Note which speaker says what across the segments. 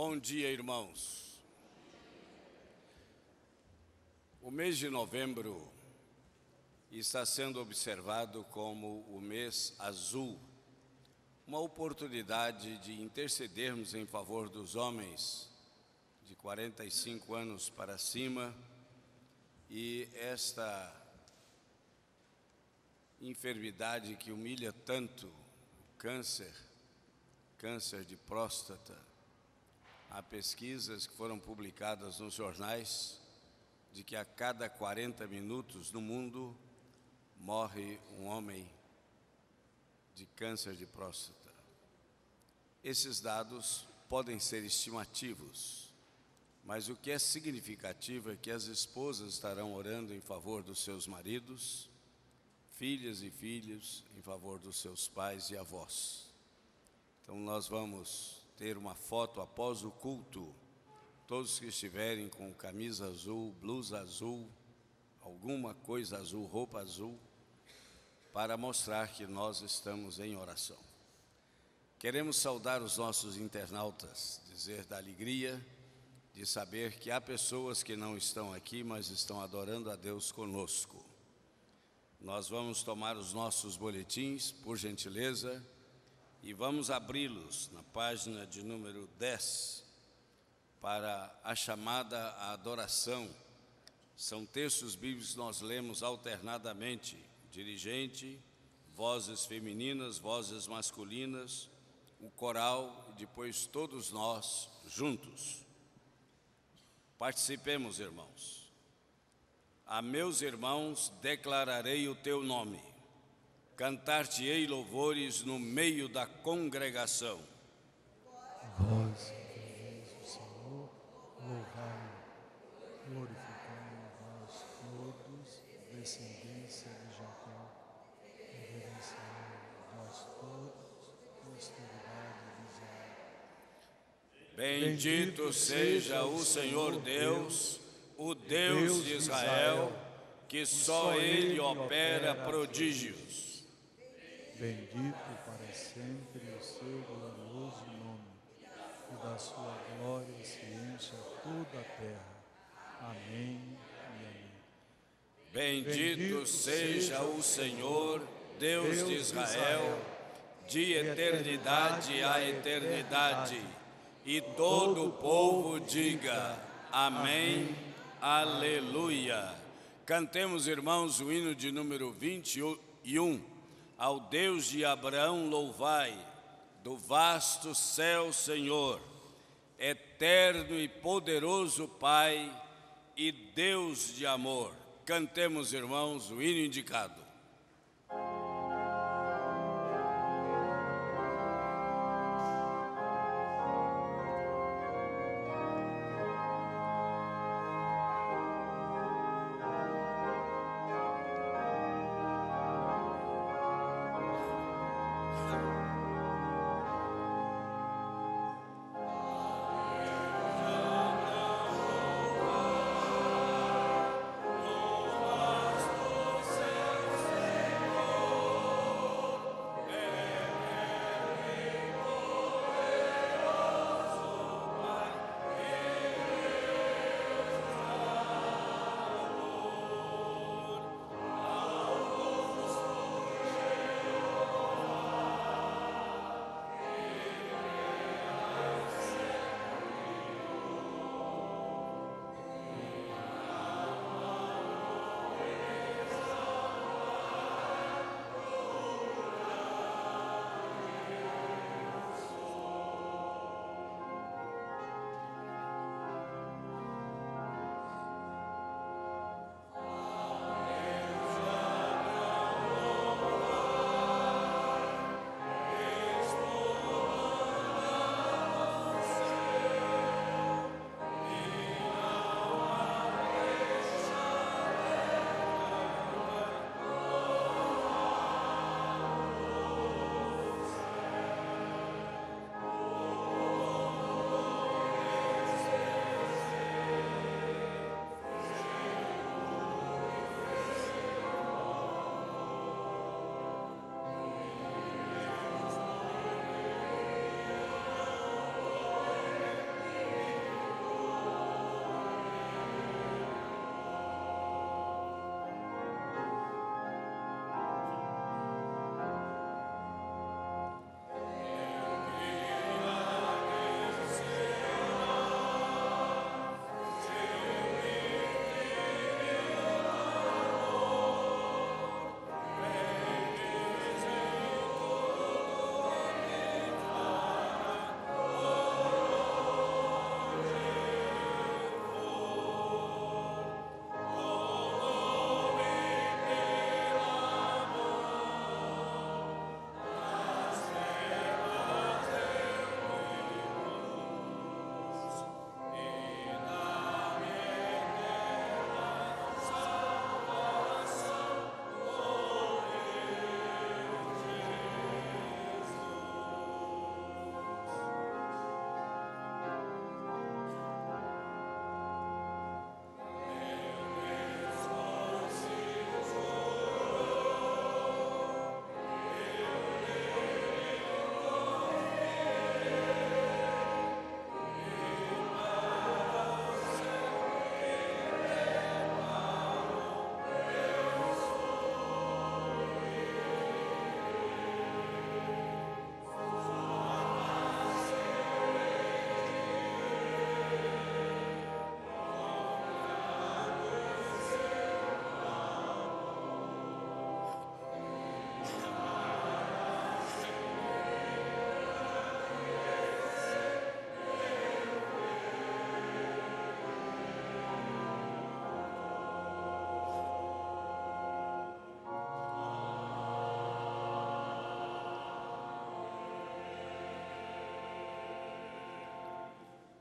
Speaker 1: Bom dia, irmãos. O mês de novembro está sendo observado como o mês azul, uma oportunidade de intercedermos em favor dos homens de 45 anos para cima e esta enfermidade que humilha tanto, câncer de próstata. Há pesquisas que foram publicadas nos jornais de que a cada 40 minutos no mundo morre um homem de câncer de próstata. Esses dados podem ser estimativos, mas o que é significativo é que as esposas estarão orando em favor dos seus maridos, filhas e filhos em favor dos seus pais e avós. Então nós vamos ter uma foto após o culto, todos que estiverem com camisa azul, blusa azul, alguma coisa azul, roupa azul, para mostrar que nós estamos em oração. Queremos saudar os nossos internautas, dizer da alegria de saber que há pessoas que não estão aqui, mas estão adorando a Deus conosco. Nós vamos tomar os nossos boletins, por gentileza, e vamos abri-los na página de número 10 para a chamada à adoração. São textos bíblicos que nós lemos alternadamente, dirigente, vozes femininas, vozes masculinas, o coral e depois todos nós juntos. Participemos, irmãos. A meus irmãos declararei o teu nome. Cantar-te-ei louvores no meio da congregação.
Speaker 2: Vós que vereis o Senhor, louvai-o, glorificai vós todos, descendência de Jacó, reverenciai vós todos, posteridade de Israel.
Speaker 1: Bendito seja o Senhor Deus, o Deus de Israel, que só Ele opera prodígios.
Speaker 2: Bendito para sempre o seu glorioso nome, e da sua glória se encha toda a terra. Amém e amém.
Speaker 1: Bendito seja o Senhor, Deus de Israel, de eternidade a eternidade. E todo o povo diga amém, aleluia. Cantemos, irmãos, o hino de número 21. Ao Deus de Abraão louvai, do vasto céu, Senhor, eterno e poderoso Pai e Deus de amor. Cantemos, irmãos, o hino indicado.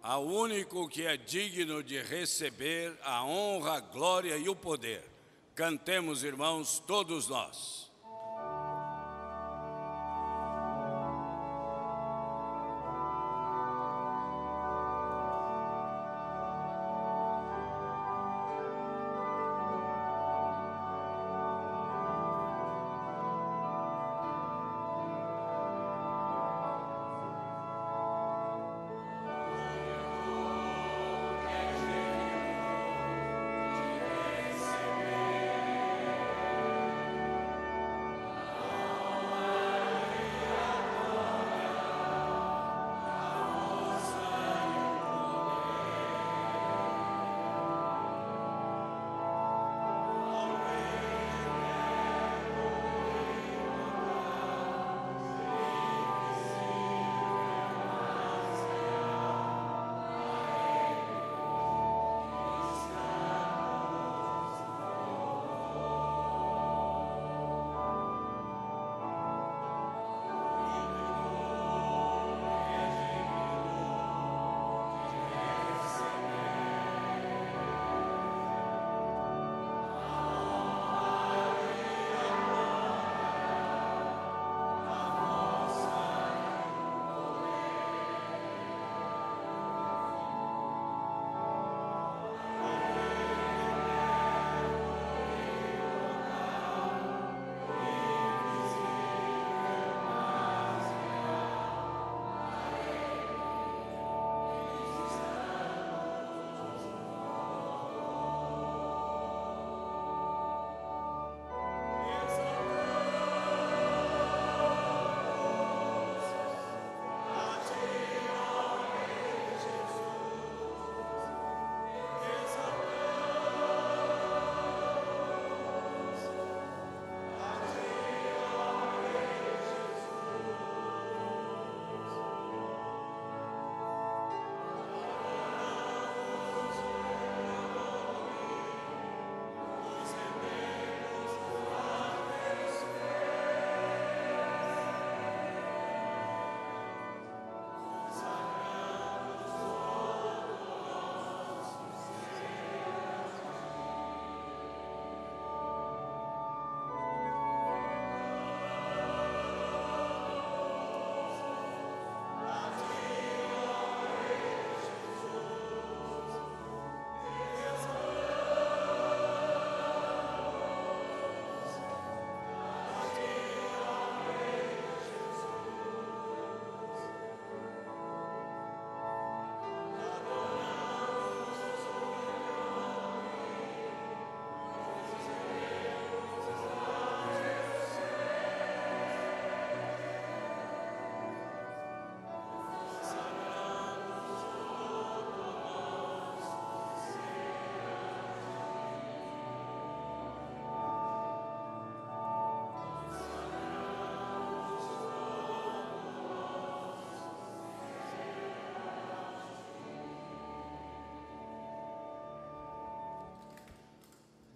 Speaker 1: ao único que é digno de receber a honra, a glória e o poder. Cantemos, irmãos, todos nós.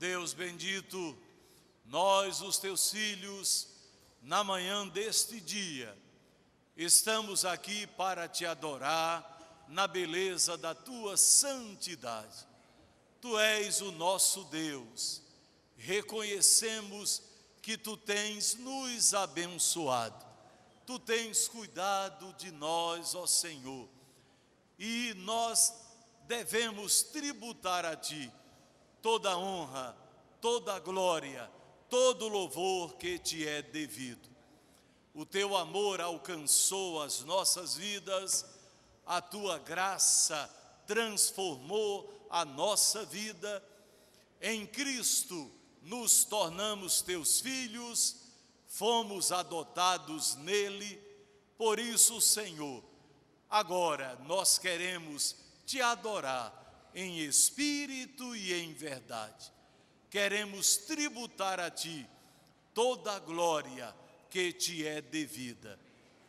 Speaker 3: Deus bendito, nós, os teus filhos, na manhã deste dia, estamos aqui para te adorar na beleza da tua santidade. Tu és o nosso Deus. Reconhecemos que tu tens nos abençoado. Tu tens cuidado de nós, ó Senhor. E nós devemos tributar a ti toda a honra, toda a glória, todo o louvor que te é devido. O teu amor alcançou as nossas vidas, a tua graça transformou a nossa vida. Em Cristo nos tornamos teus filhos, fomos adotados nele. Por isso, Senhor, agora nós queremos te adorar em espírito e em verdade. Queremos tributar a ti toda a glória que te é devida.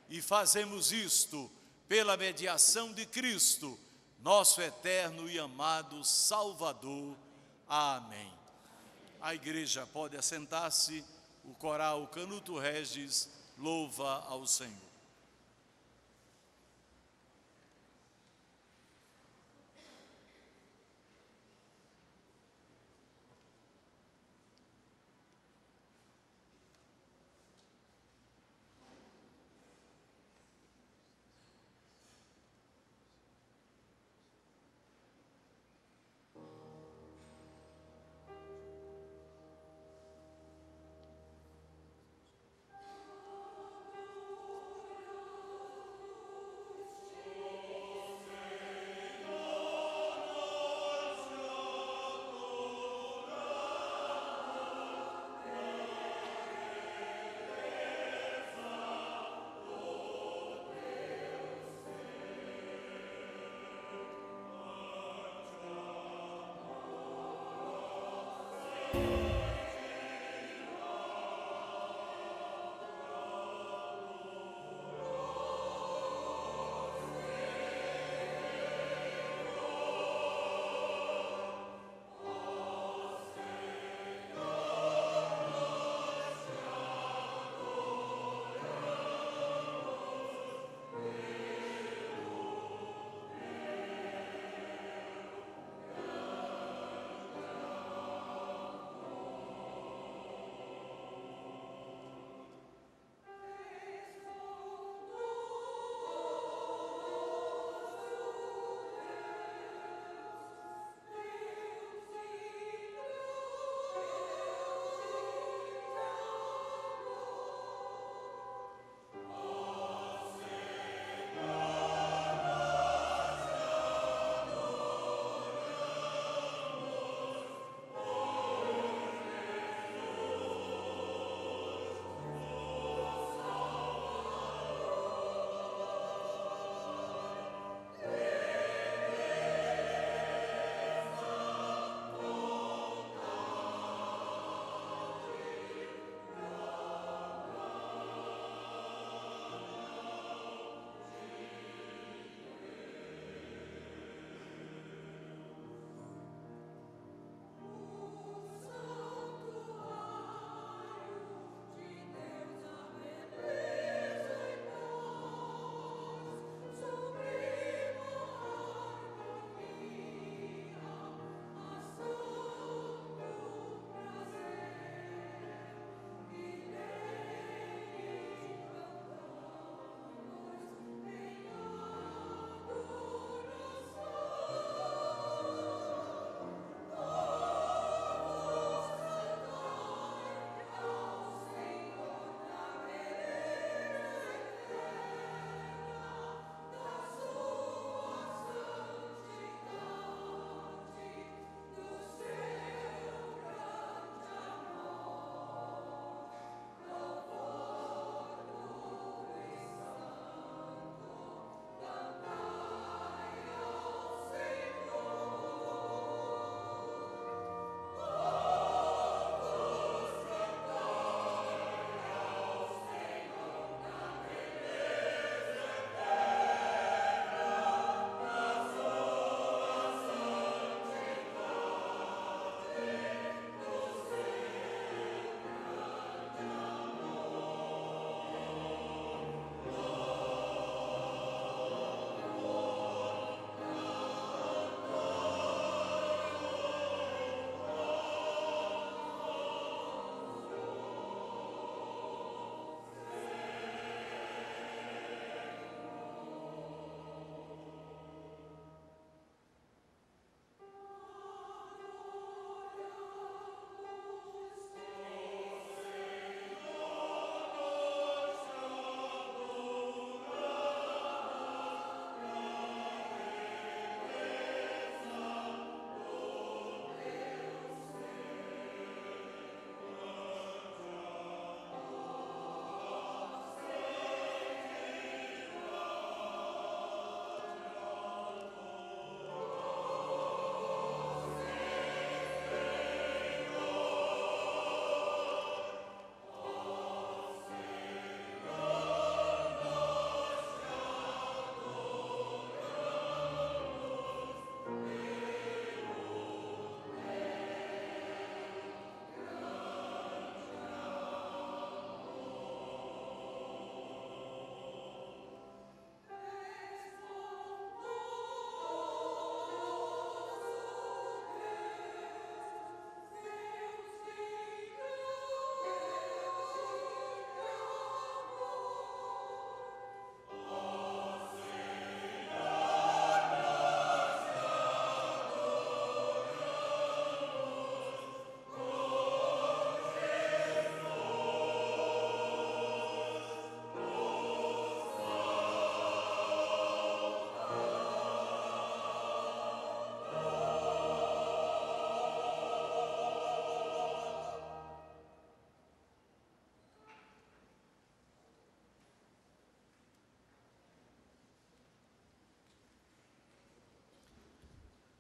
Speaker 3: E fazemos isto pela mediação de Cristo, nosso eterno e amado Salvador. Amém. A igreja pode assentar-se, o coral Canuto Regis louva ao Senhor.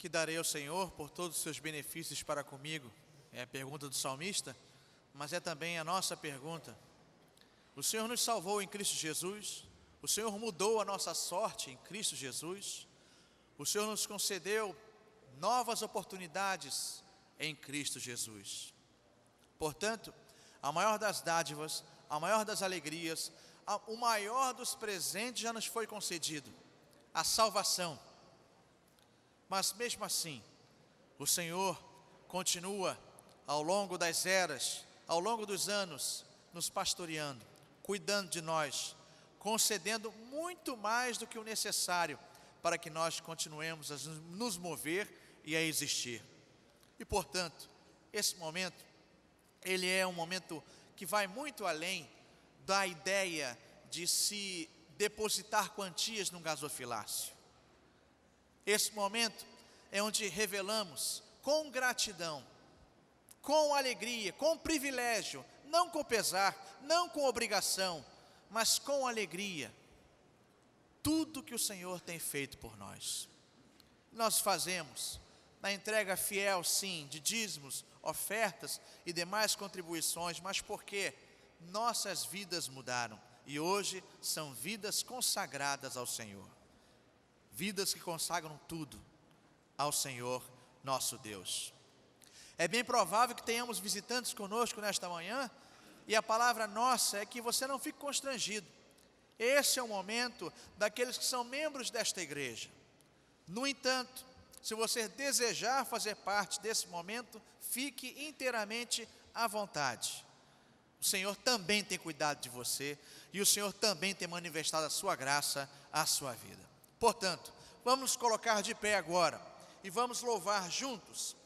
Speaker 4: Que darei ao Senhor por todos os seus benefícios para comigo? É a pergunta do salmista, mas é também a nossa pergunta. O Senhor nos salvou em Cristo Jesus, o Senhor mudou a nossa sorte em Cristo Jesus, o Senhor nos concedeu novas oportunidades em Cristo Jesus. Portanto, a maior das dádivas, a maior das alegrias, o maior dos presentes já nos foi concedido, a salvação. Mas mesmo assim, o Senhor continua ao longo das eras, ao longo dos anos, nos pastoreando, cuidando de nós, concedendo muito mais do que o necessário para que nós continuemos a nos mover e a existir. E portanto, esse momento, ele é um momento que vai muito além da ideia de se depositar quantias num gasofilácio. Esse momento é onde revelamos com gratidão, com alegria, com privilégio, não com pesar, não com obrigação, mas com alegria, tudo que o Senhor tem feito por nós. Nós fazemos na entrega fiel, sim, de dízimos, ofertas e demais contribuições, mas porque nossas vidas mudaram e hoje são vidas consagradas ao Senhor. Vidas que consagram tudo ao Senhor nosso Deus. É bem provável que tenhamos visitantes conosco nesta manhã, e a palavra nossa é que você não fique constrangido. Esse é o momento daqueles que são membros desta igreja. No entanto, se você desejar fazer parte desse momento, fique inteiramente à vontade. O Senhor também tem cuidado de você, e o Senhor também tem manifestado a sua graça à sua vida. Portanto, vamos nos colocar de pé agora e vamos louvar juntos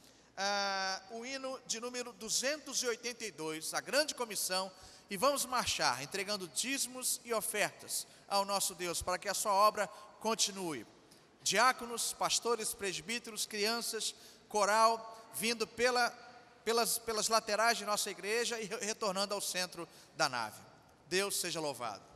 Speaker 4: o hino de número 282, a grande comissão, e vamos marchar entregando dízimos e ofertas ao nosso Deus, para que a sua obra continue. Diáconos, pastores, presbíteros, crianças, coral, vindo pelas laterais de nossa igreja e retornando ao centro da nave. Deus seja louvado.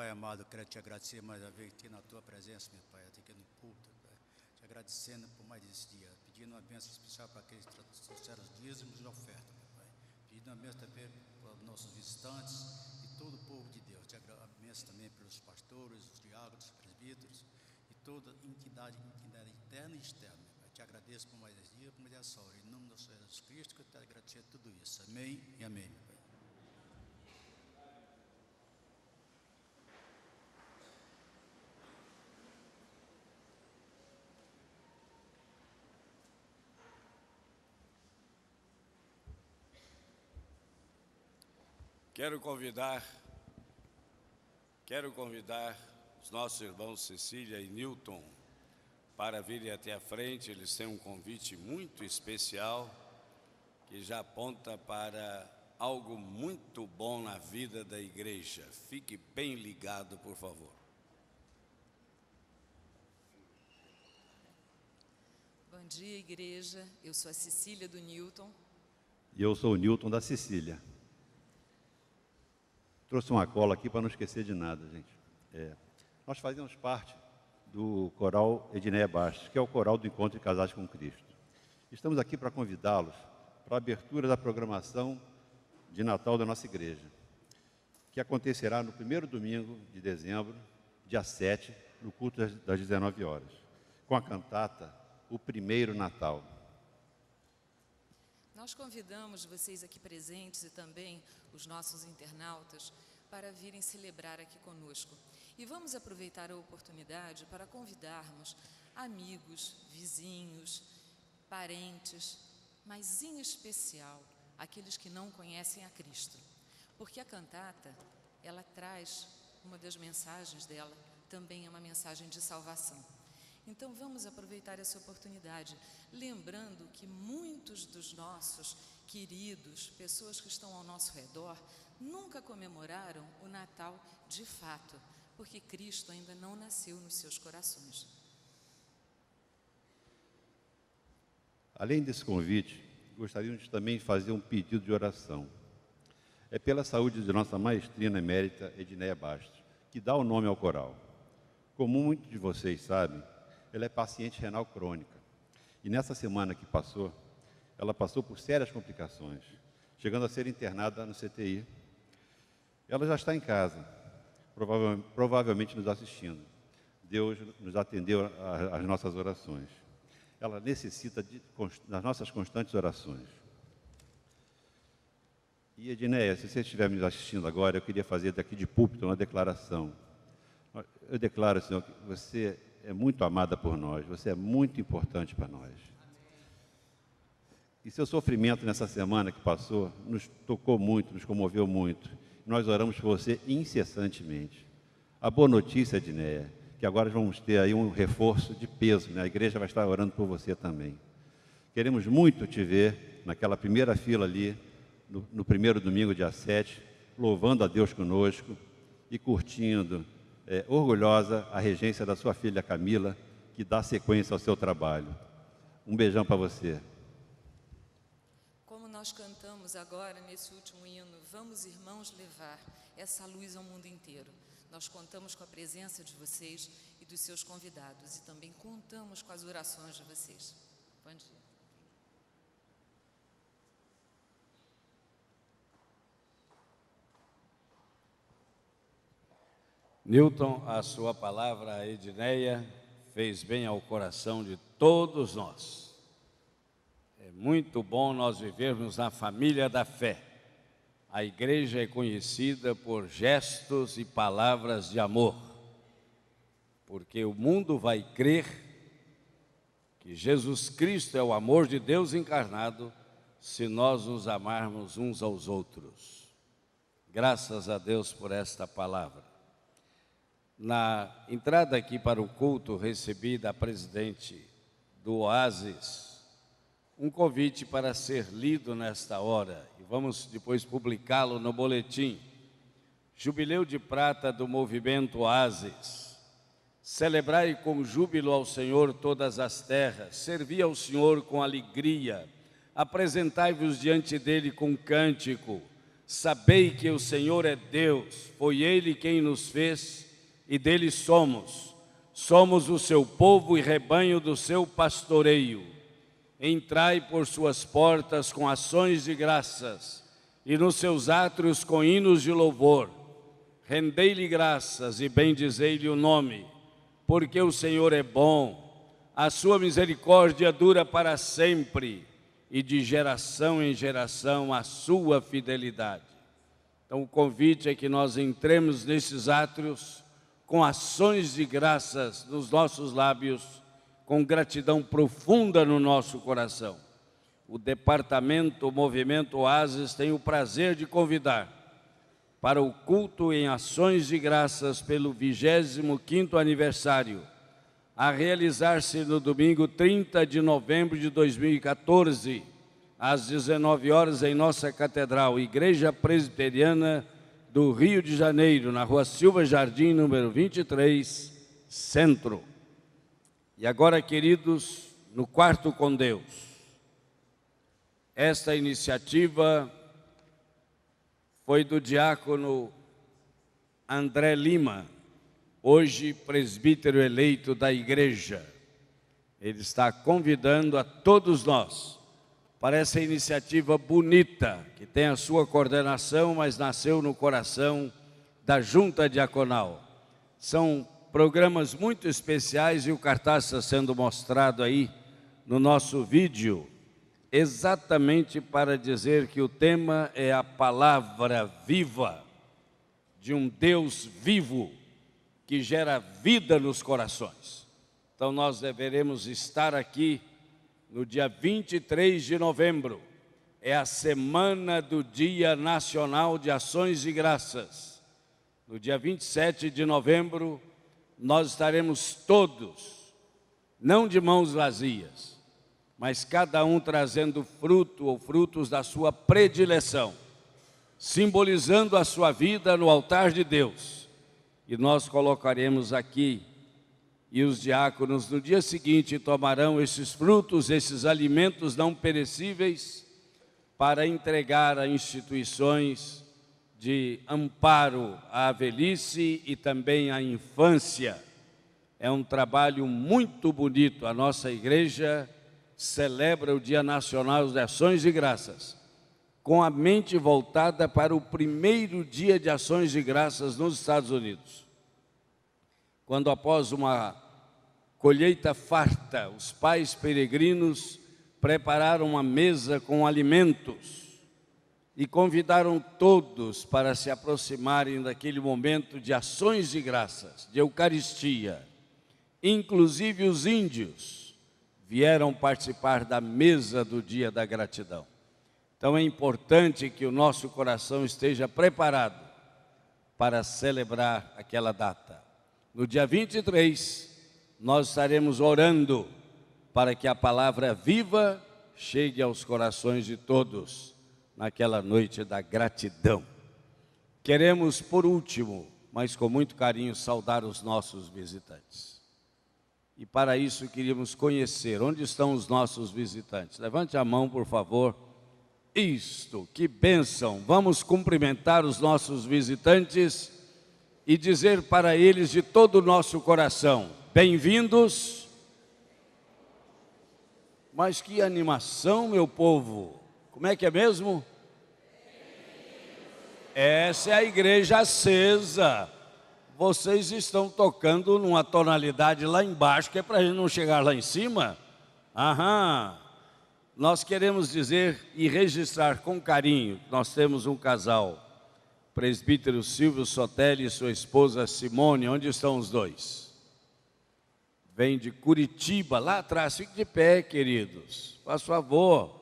Speaker 5: Pai amado, eu quero te agradecer mais uma vez aqui na tua presença, meu Pai, aqui no culto, Pai. Te agradecendo por mais esse dia, pedindo uma bênção especial para aqueles que trouxeram os dízimos e oferta, meu Pai. Pedindo uma bênção também para os nossos visitantes e todo o povo de Deus. Te agradeço também pelos pastores, os diáconos, os presbíteros e toda entidade interna e externa, meu Pai. Te agradeço por mais esse dia, por mais essa hora. Em nome do Senhor Jesus Cristo, que eu te agradeço tudo isso. Amém e amém, meu Pai.
Speaker 1: Quero convidar os nossos irmãos Cecília e Newton para virem até a frente. Eles têm um convite muito especial que já aponta para algo muito bom na vida da igreja. Fique bem ligado, por favor.
Speaker 6: Bom dia, igreja. Eu sou a Cecília do Newton.
Speaker 7: E eu sou o Newton da Cecília. Trouxe uma cola aqui para não esquecer de nada, gente. Nós fazemos parte do coral Edneia Bastos, que é o coral do Encontro de Casais com Cristo. Estamos aqui para convidá-los para a abertura da programação de Natal da nossa igreja, que acontecerá no primeiro domingo de dezembro, dia 7, no culto das 19 horas, com a cantata O Primeiro Natal.
Speaker 6: Nós convidamos vocês aqui presentes e também os nossos internautas para virem celebrar aqui conosco. E vamos aproveitar a oportunidade para convidarmos amigos, vizinhos, parentes, mas em especial aqueles que não conhecem a Cristo. Porque a cantata, ela traz, uma das mensagens dela, também é uma mensagem de salvação. Então vamos aproveitar essa oportunidade, lembrando que muitos dos nossos queridos, pessoas que estão ao nosso redor, nunca comemoraram o Natal de fato, porque Cristo ainda não nasceu nos seus corações.
Speaker 7: Além desse convite, gostaríamos também de fazer um pedido de oração. É pela saúde de nossa maestrina emérita Edneia Bastos, que dá o nome ao coral. Como muitos de vocês sabem, ela é paciente renal crônica. E nessa semana que passou, ela passou por sérias complicações, chegando a ser internada no CTI. Ela já está em casa, provavelmente nos assistindo. Deus nos atendeu às nossas orações. Ela necessita das nossas constantes orações. E Edneia, se você estiver me assistindo agora, eu queria fazer daqui de púlpito uma declaração. Eu declaro, Senhor, que você é muito amada por nós, você é muito importante para nós. E seu sofrimento nessa semana que passou nos tocou muito, nos comoveu muito. Nós oramos por você incessantemente. A boa notícia, Edneia, que agora vamos ter aí um reforço de peso, né? A igreja vai estar orando por você também. Queremos muito te ver naquela primeira fila ali, no primeiro domingo, dia 7, louvando a Deus conosco e curtindo, orgulhosa, a regência da sua filha Camila, que dá sequência ao seu trabalho. Um beijão para você.
Speaker 6: Como nós cantamos agora nesse último hino, vamos, irmãos, levar essa luz ao mundo inteiro. Nós contamos com a presença de vocês e dos seus convidados e também contamos com as orações de vocês. Bom dia.
Speaker 1: Newton, a sua palavra, a Edneia, fez bem ao coração de todos nós. É muito bom nós vivermos na família da fé. A igreja é conhecida por gestos e palavras de amor, porque o mundo vai crer que Jesus Cristo é o amor de Deus encarnado, se nós nos amarmos uns aos outros. Graças a Deus por esta palavra. Na entrada aqui para o culto, recebi da presidente do Oásis um convite para ser lido nesta hora, e vamos depois publicá-lo no boletim. Jubileu de prata do movimento Oásis. Celebrai com júbilo ao Senhor todas as terras, servi ao Senhor com alegria, apresentai-vos diante dele com cântico, Sabei que o Senhor é Deus, foi Ele quem nos fez e dele somos. Somos o seu povo e rebanho do seu pastoreio. Entrai por suas portas com ações de graças e nos seus átrios com hinos de louvor. Rendei-lhe graças e bendizei-lhe o nome, porque o Senhor é bom, a sua misericórdia dura para sempre, e de geração em geração a sua fidelidade. Então o convite é que nós entremos nesses átrios com ações de graças nos nossos lábios, com gratidão profunda no nosso coração. O departamento, o movimento Oásis tem o prazer de convidar para o culto em ações de graças pelo 25º aniversário, a realizar-se no domingo 30 de novembro de 2014, às 19 horas em nossa Catedral, Igreja Presbiteriana do Rio de Janeiro, na Rua Silva Jardim, número 23, Centro. E agora, queridos, no Quarto com Deus. Esta iniciativa foi do diácono André Lima, hoje presbítero eleito da igreja. Ele está convidando a todos nós para essa iniciativa bonita, que tem a sua coordenação, mas nasceu no coração da Junta Diaconal. São programas muito especiais e o cartaz está sendo mostrado aí no nosso vídeo, exatamente para dizer que o tema é a palavra viva de um Deus vivo que gera vida nos corações. Então nós deveremos estar aqui no dia 23 de novembro, é a semana do Dia Nacional de Ações de Graças. No dia 27 de novembro, nós estaremos todos, não de mãos vazias, mas cada um trazendo fruto ou frutos da sua predileção, simbolizando a sua vida no altar de Deus. E nós colocaremos aqui, e os diáconos no dia seguinte tomarão esses frutos, esses alimentos não perecíveis, para entregar a instituições de amparo à velhice e também à infância. É um trabalho muito bonito. A nossa igreja celebra o Dia Nacional de Ações de Graças, com a mente voltada para o primeiro dia de Ações de Graças nos Estados Unidos. Quando após uma colheita farta, os pais peregrinos prepararam uma mesa com alimentos e convidaram todos para se aproximarem daquele momento de ações de graças, de Eucaristia. Inclusive os índios vieram participar da mesa do Dia da Gratidão. Então é importante que o nosso coração esteja preparado para celebrar aquela data. No dia 23, nós estaremos orando para que a palavra viva chegue aos corações de todos naquela noite da gratidão. Queremos, por último, mas com muito carinho, saudar os nossos visitantes. E para isso queríamos conhecer onde estão os nossos visitantes. Levante a mão, por favor. Isto, que bênção! Vamos cumprimentar os nossos visitantes e dizer para eles de todo o nosso coração: bem-vindos. Mas que animação, meu povo! Como é que é mesmo? Essa é a igreja acesa. Vocês estão tocando numa tonalidade lá embaixo, que é para a gente não chegar lá em cima. Aham. Nós queremos dizer e registrar com carinho, nós temos um casal, presbítero Silvio Sotelli e sua esposa Simone. Onde estão os dois? Vem de Curitiba, lá atrás. Fique de pé, queridos, faz favor.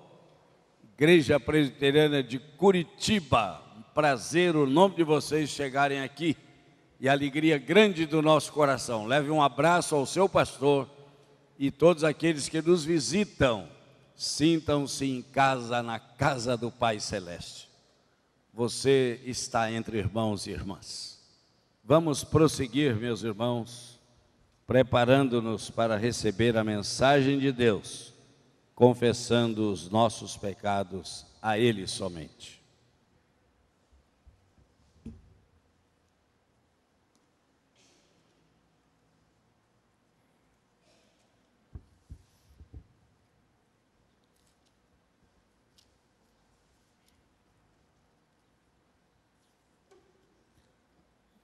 Speaker 1: Igreja Presbiteriana de Curitiba, um prazer o nome de vocês chegarem aqui e alegria grande do nosso coração. Leve um abraço ao seu pastor e todos aqueles que nos visitam. Sintam-se em casa, na casa do Pai Celeste. Você está entre irmãos e irmãs. Vamos prosseguir, meus irmãos, preparando-nos para receber a mensagem de Deus, confessando os nossos pecados a Ele somente.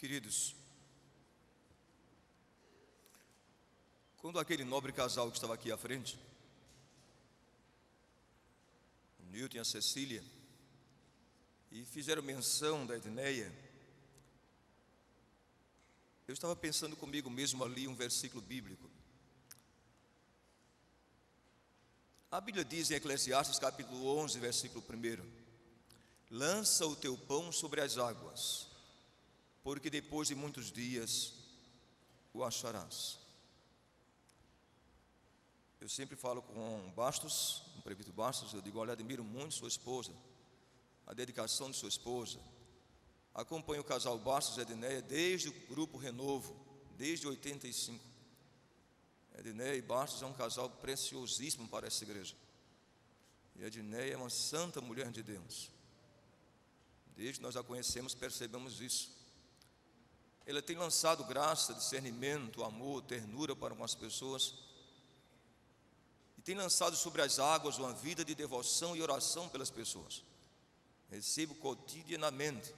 Speaker 8: Queridos, quando aquele nobre casal que estava aqui à frente, o Newton e a Cecília, e fizeram menção da Edneia, eu estava pensando comigo mesmo ali um versículo bíblico. A Bíblia diz em Eclesiastes capítulo 11, versículo 1: lança o teu pão sobre as águas, porque depois de muitos dias o acharás. Eu sempre falo com Bastos, o prefeito Bastos, eu digo: olha, admiro muito sua esposa, a dedicação de sua esposa. Acompanho o casal Bastos e Edneia desde o grupo Renovo, desde 85. Edneia e Bastos é um casal preciosíssimo para essa igreja. E Edneia é uma santa mulher de Deus. Desde que nós a conhecemos, percebemos isso. Ela tem lançado graça, discernimento, amor, ternura para com as pessoas. E tem lançado sobre as águas uma vida de devoção e oração pelas pessoas. Recebo cotidianamente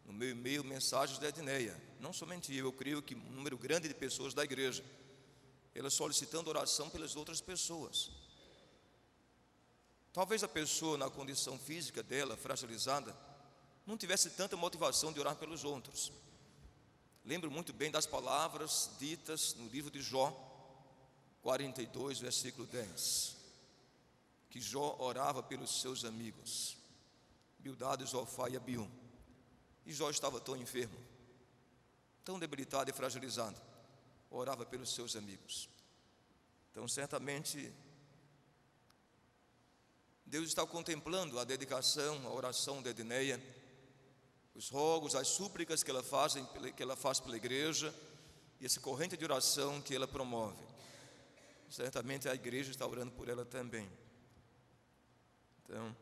Speaker 8: no meu e-mail mensagens da Edneia. Não somente eu creio que um número grande de pessoas da igreja. Ela solicitando oração pelas outras pessoas. Talvez a pessoa, na condição física dela, fragilizada, não tivesse tanta motivação de orar pelos outros. Lembro muito bem das palavras ditas no livro de Jó, 42, versículo 10, que Jó orava pelos seus amigos, Bildade, Zofar e Abiú. E Jó estava tão enfermo, tão debilitado e fragilizado, orava pelos seus amigos. Então, certamente, Deus está contemplando a dedicação, a oração de Edneia, os rogos, as súplicas que ela faz pela igreja e essa corrente de oração que ela promove. Certamente a igreja está orando por ela também. Então,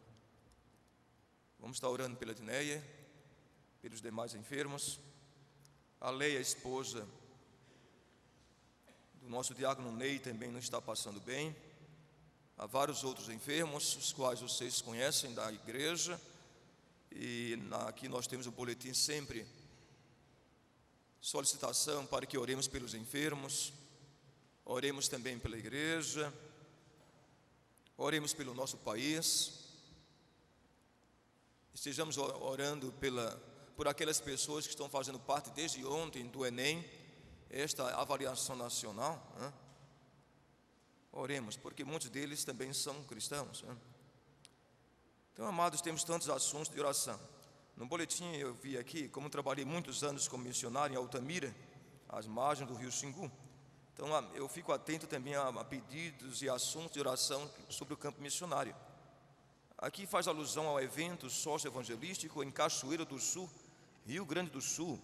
Speaker 8: vamos estar orando pela Edneia, pelos demais enfermos. A Leia, a esposa do nosso diácono Ney, também não está passando bem. Há vários outros enfermos, os quais vocês conhecem da igreja. E aqui nós temos o boletim sempre, solicitação para que oremos pelos enfermos, oremos também pela igreja, oremos pelo nosso país, estejamos orando por aquelas pessoas que estão fazendo parte desde ontem do Enem, esta avaliação nacional, né? Oremos, porque muitos deles também são cristãos, né? Então, amados, temos tantos assuntos de oração. No boletim eu vi aqui, como trabalhei muitos anos como missionário em Altamira, às margens do rio Xingu. Então, eu fico atento também a pedidos e assuntos de oração sobre o campo missionário. Aqui faz alusão ao evento sócio-evangelístico em Cachoeira do Sul, Rio Grande do Sul,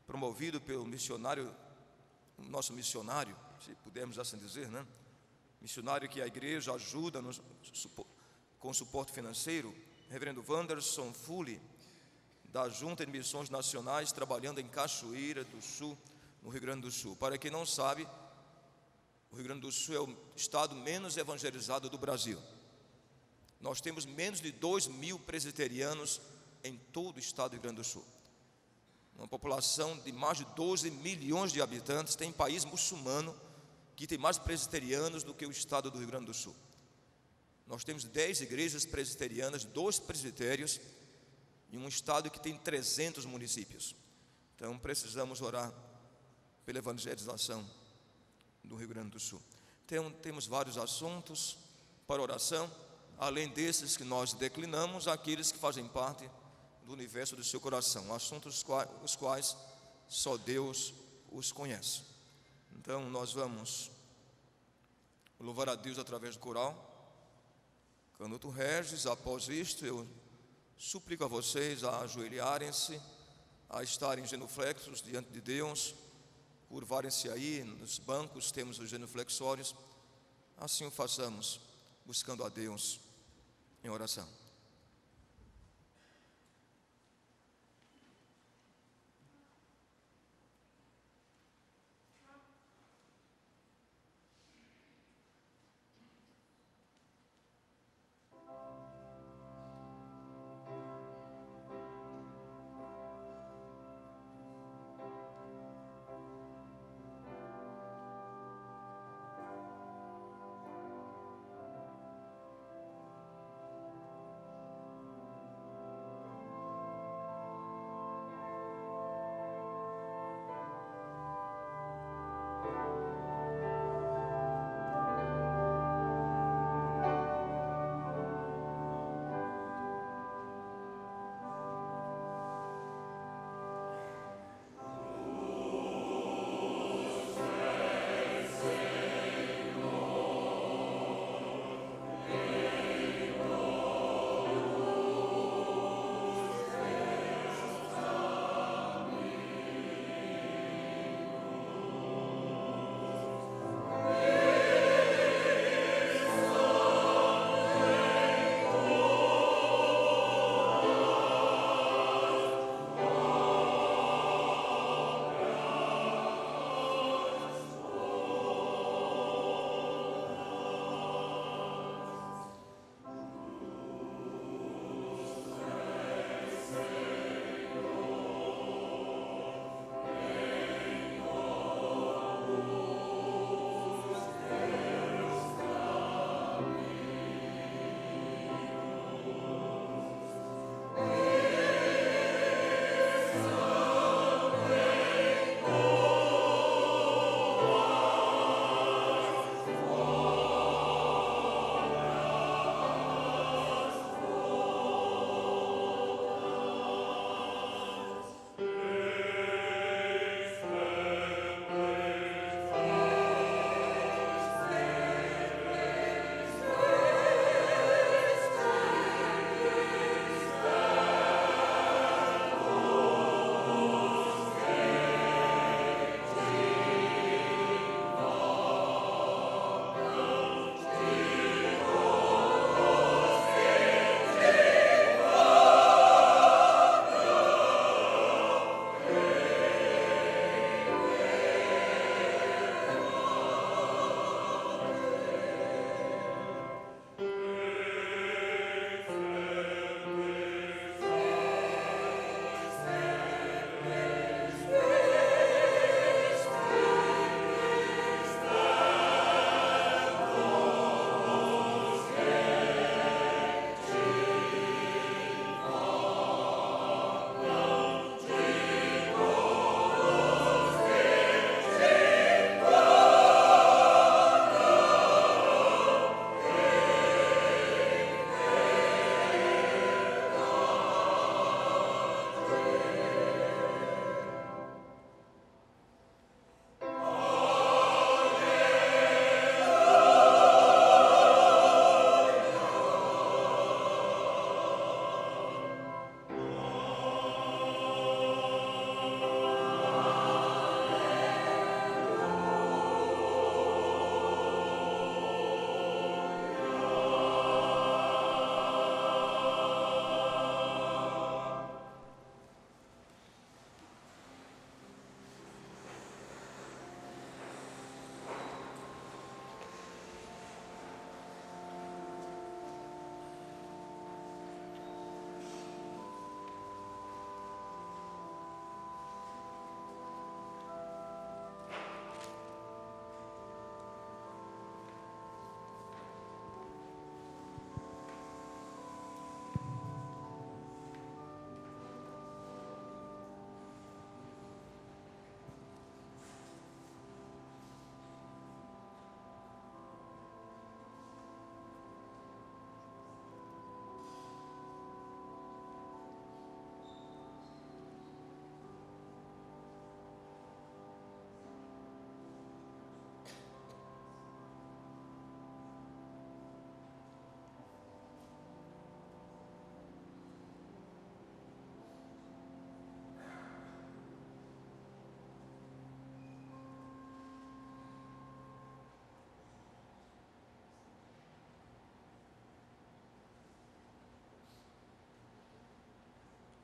Speaker 8: promovido pelo missionário, nosso missionário, se pudermos assim dizer, né? Missionário que a igreja ajuda com suporte financeiro, reverendo Wanderson Fully, da Junta de Missões Nacionais, trabalhando em Cachoeira do Sul, no Rio Grande do Sul. Para quem não sabe, o Rio Grande do Sul é o estado menos evangelizado do Brasil. Nós temos menos de 2.000 presbiterianos em todo o estado do Rio Grande do Sul. Uma população de mais de 12 milhões de habitantes, tem país muçulmano que tem mais presbiterianos do que o estado do Rio Grande do Sul. Nós temos 10 igrejas presbiterianas, 2 presbitérios, em um estado que tem 300 municípios. Então precisamos orar pela evangelização do Rio Grande do Sul. Então, temos vários assuntos para oração, além desses que nós declinamos, aqueles que fazem parte do universo do seu coração, assuntos os quais só Deus os conhece. Então nós vamos louvar a Deus através do coral. Canuto Regis, após isto eu suplico a vocês a ajoelharem-se, a estarem genuflexos diante de Deus, curvarem-se aí, nos bancos temos os genuflexórios, assim o façamos, buscando a Deus em oração.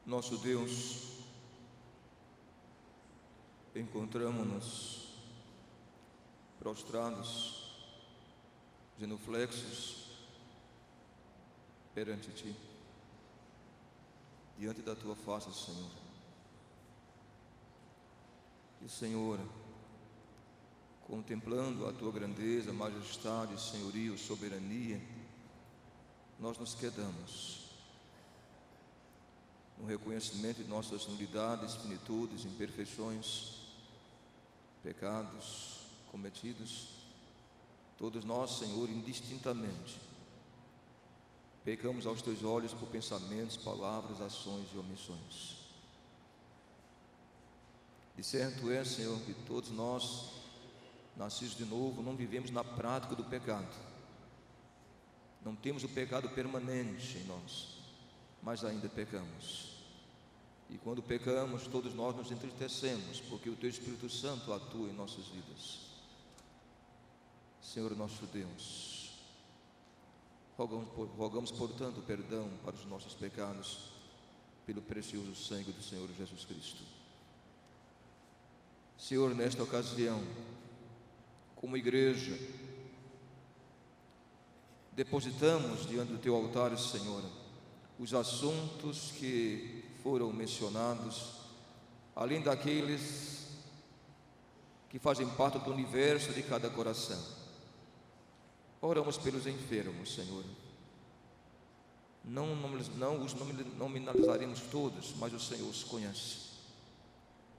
Speaker 8: Nosso Deus, encontramos-nos prostrados, genuflexos perante Ti, diante da Tua face, Senhor. E, Senhor, contemplando a Tua grandeza, majestade, senhorio, soberania, nós nos quedamos no reconhecimento de nossas nulidades, finitudes, imperfeições, pecados cometidos. Todos nós, Senhor, indistintamente, pecamos aos Teus olhos por pensamentos, palavras, ações e omissões. E certo é, Senhor, que todos nós, nascidos de novo, não vivemos na prática do pecado. Não temos o pecado permanente em nós, mas ainda pecamos. E quando pecamos, todos nós nos entristecemos, porque o Teu Espírito Santo atua em nossas vidas. Senhor nosso Deus, rogamos, portanto, perdão para os nossos pecados, pelo precioso sangue do Senhor Jesus Cristo. Senhor, nesta ocasião, como igreja, depositamos diante do Teu altar, Senhor, os assuntos que foram mencionados, além daqueles que fazem parte do universo de cada coração. Oramos pelos enfermos, Senhor. Não os nominalizaremos todos, mas o Senhor os conhece.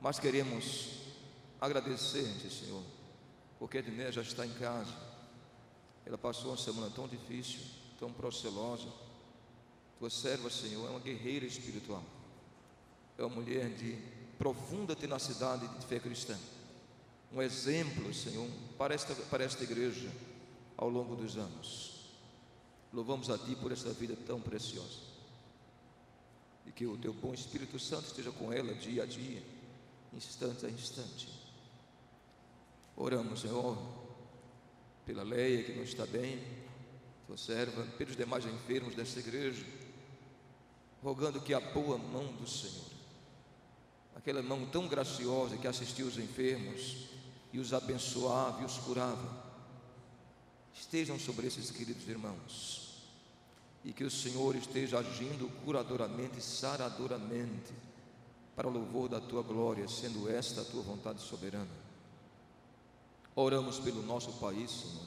Speaker 8: Mas queremos agradecer-te, Senhor, porque a Edneia já está em casa. Ela passou uma semana tão difícil, tão procelosa. Tua serva, Senhor, é uma guerreira espiritual. É uma mulher de profunda tenacidade de fé cristã. Um exemplo, Senhor, para esta igreja ao longo dos anos. Louvamos a Ti por esta vida tão preciosa. E que o Teu bom Espírito Santo esteja com ela dia a dia, instante a instante. Oramos, Senhor, pela Leia, que não está bem, Tua serva, pelos demais enfermos desta igreja, rogando que a boa mão do Senhor, aquela mão tão graciosa que assistia os enfermos e os abençoava e os curava, estejam sobre esses queridos irmãos, e que o Senhor esteja agindo curadoramente, saradoramente, para o louvor da Tua glória, sendo esta a Tua vontade soberana. Oramos pelo nosso país, Senhor.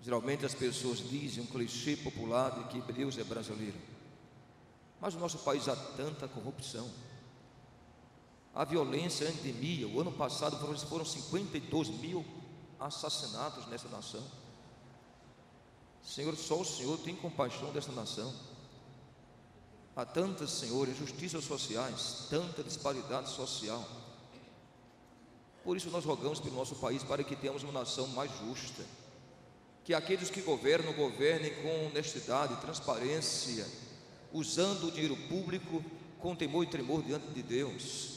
Speaker 8: Geralmente as pessoas dizem um clichê popular de que Deus é brasileiro, mas no nosso país há tanta corrupção, a violência, a endemia. O ano passado foram 52 mil assassinatos nessa nação. Senhor, só o Senhor tem compaixão dessa nação. Há tantas, Senhor, injustiças sociais, tanta disparidade social. Por isso nós rogamos pelo nosso país, para que tenhamos uma nação mais justa, que aqueles que governam, governem com honestidade e transparência, usando o dinheiro público com temor e tremor diante de Deus,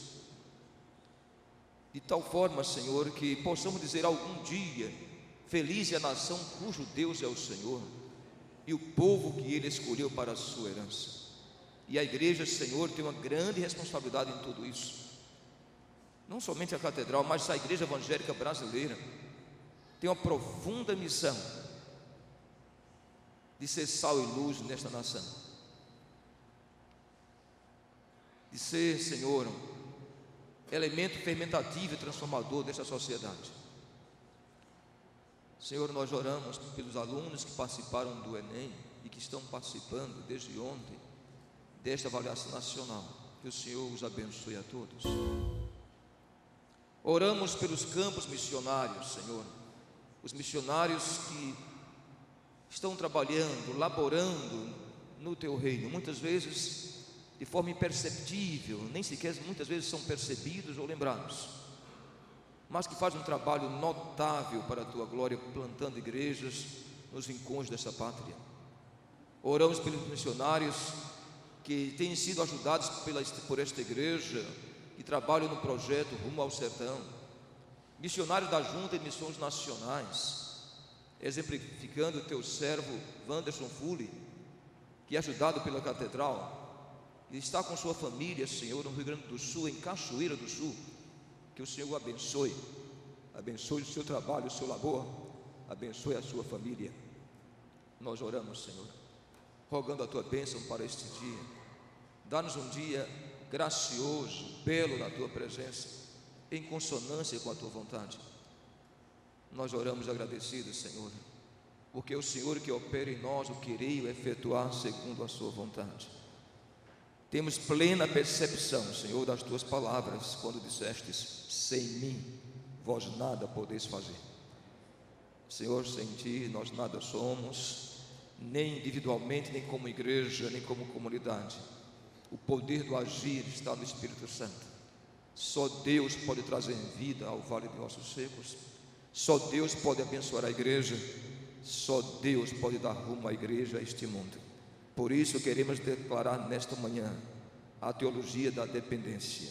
Speaker 8: de tal forma, Senhor, que possamos dizer algum dia: feliz é a nação cujo Deus é o Senhor, e o povo que Ele escolheu para a sua herança. E a igreja, Senhor, tem uma grande responsabilidade em tudo isso. Não somente a catedral, mas a igreja evangélica brasileira tem uma profunda missão de ser sal e luz nesta nação, de ser, Senhor, elemento fermentativo e transformador desta sociedade. Senhor, nós oramos pelos alunos que participaram do Enem e que estão participando desde ontem desta avaliação nacional. Que o Senhor os abençoe a todos. Oramos pelos campos missionários, Senhor, os missionários que estão trabalhando, laborando no Teu reino, muitas vezes de forma imperceptível, nem sequer muitas vezes são percebidos ou lembrados, mas que fazem um trabalho notável para a Tua glória, plantando igrejas nos rincões dessa pátria. Oramos pelos missionários que têm sido ajudados por esta igreja, que trabalham no projeto Rumo ao Sertão, missionários da Junta de Missões Nacionais, exemplificando o Teu servo Wanderson Fully, que é ajudado pela catedral, e está com sua família, Senhor, no Rio Grande do Sul, em Cachoeira do Sul, que o Senhor o abençoe, abençoe o seu trabalho, o seu labor, abençoe a sua família. Nós oramos, Senhor, rogando a tua bênção para este dia. Dá-nos um dia gracioso, belo na tua presença, em consonância com a tua vontade. Nós oramos agradecidos, Senhor, porque é o Senhor que opera em nós o querer e o efetuar segundo a sua vontade. Temos plena percepção, Senhor, das tuas palavras, quando dissestes: sem mim vós nada podeis fazer. Senhor, sem ti nós nada somos, nem individualmente, nem como igreja, nem como comunidade. O poder do agir está no Espírito Santo. Só Deus pode trazer vida ao vale de ossos secos. Só Deus pode abençoar a igreja. Só Deus pode dar rumo à igreja, a este mundo. Por isso queremos declarar nesta manhã a teologia da dependência,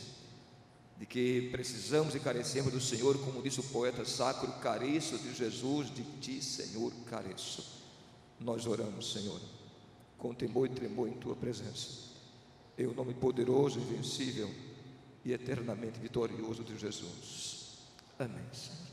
Speaker 8: de que precisamos e carecemos do Senhor, como disse o poeta sacro: careço de Jesus, de ti, Senhor, careço. Nós oramos, Senhor, com temor e tremor em tua presença, em o nome poderoso, invencível e eternamente vitorioso de Jesus. Amém, Senhor.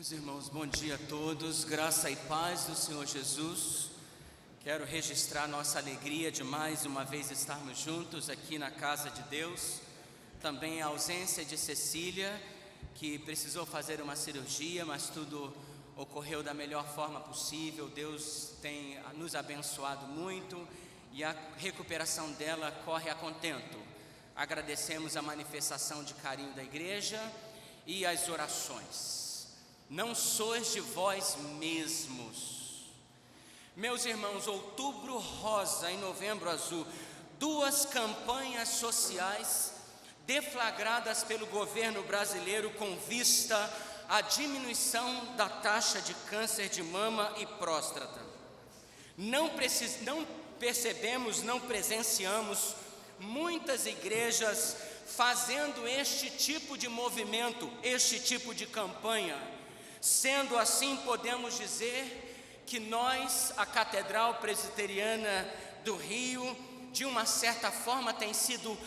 Speaker 9: Meus irmãos, bom dia a todos, graça e paz do Senhor Jesus. Quero registrar nossa alegria de mais uma vez estarmos juntos aqui na casa de Deus. Também a ausência de Cecília, que precisou fazer uma cirurgia, mas tudo ocorreu da melhor forma possível. Deus tem nos abençoado muito e a recuperação dela corre a contento. Agradecemos a manifestação de carinho da igreja e as orações. Não sois de vós mesmos. Meus irmãos, Outubro Rosa e Novembro Azul, duas campanhas sociais deflagradas pelo governo brasileiro com vista à diminuição da taxa de câncer de mama e próstata. Não presenciamos muitas igrejas fazendo este tipo de movimento, este tipo de campanha. Sendo assim, podemos dizer que nós, a Catedral Presbiteriana do Rio, de uma certa forma tem sido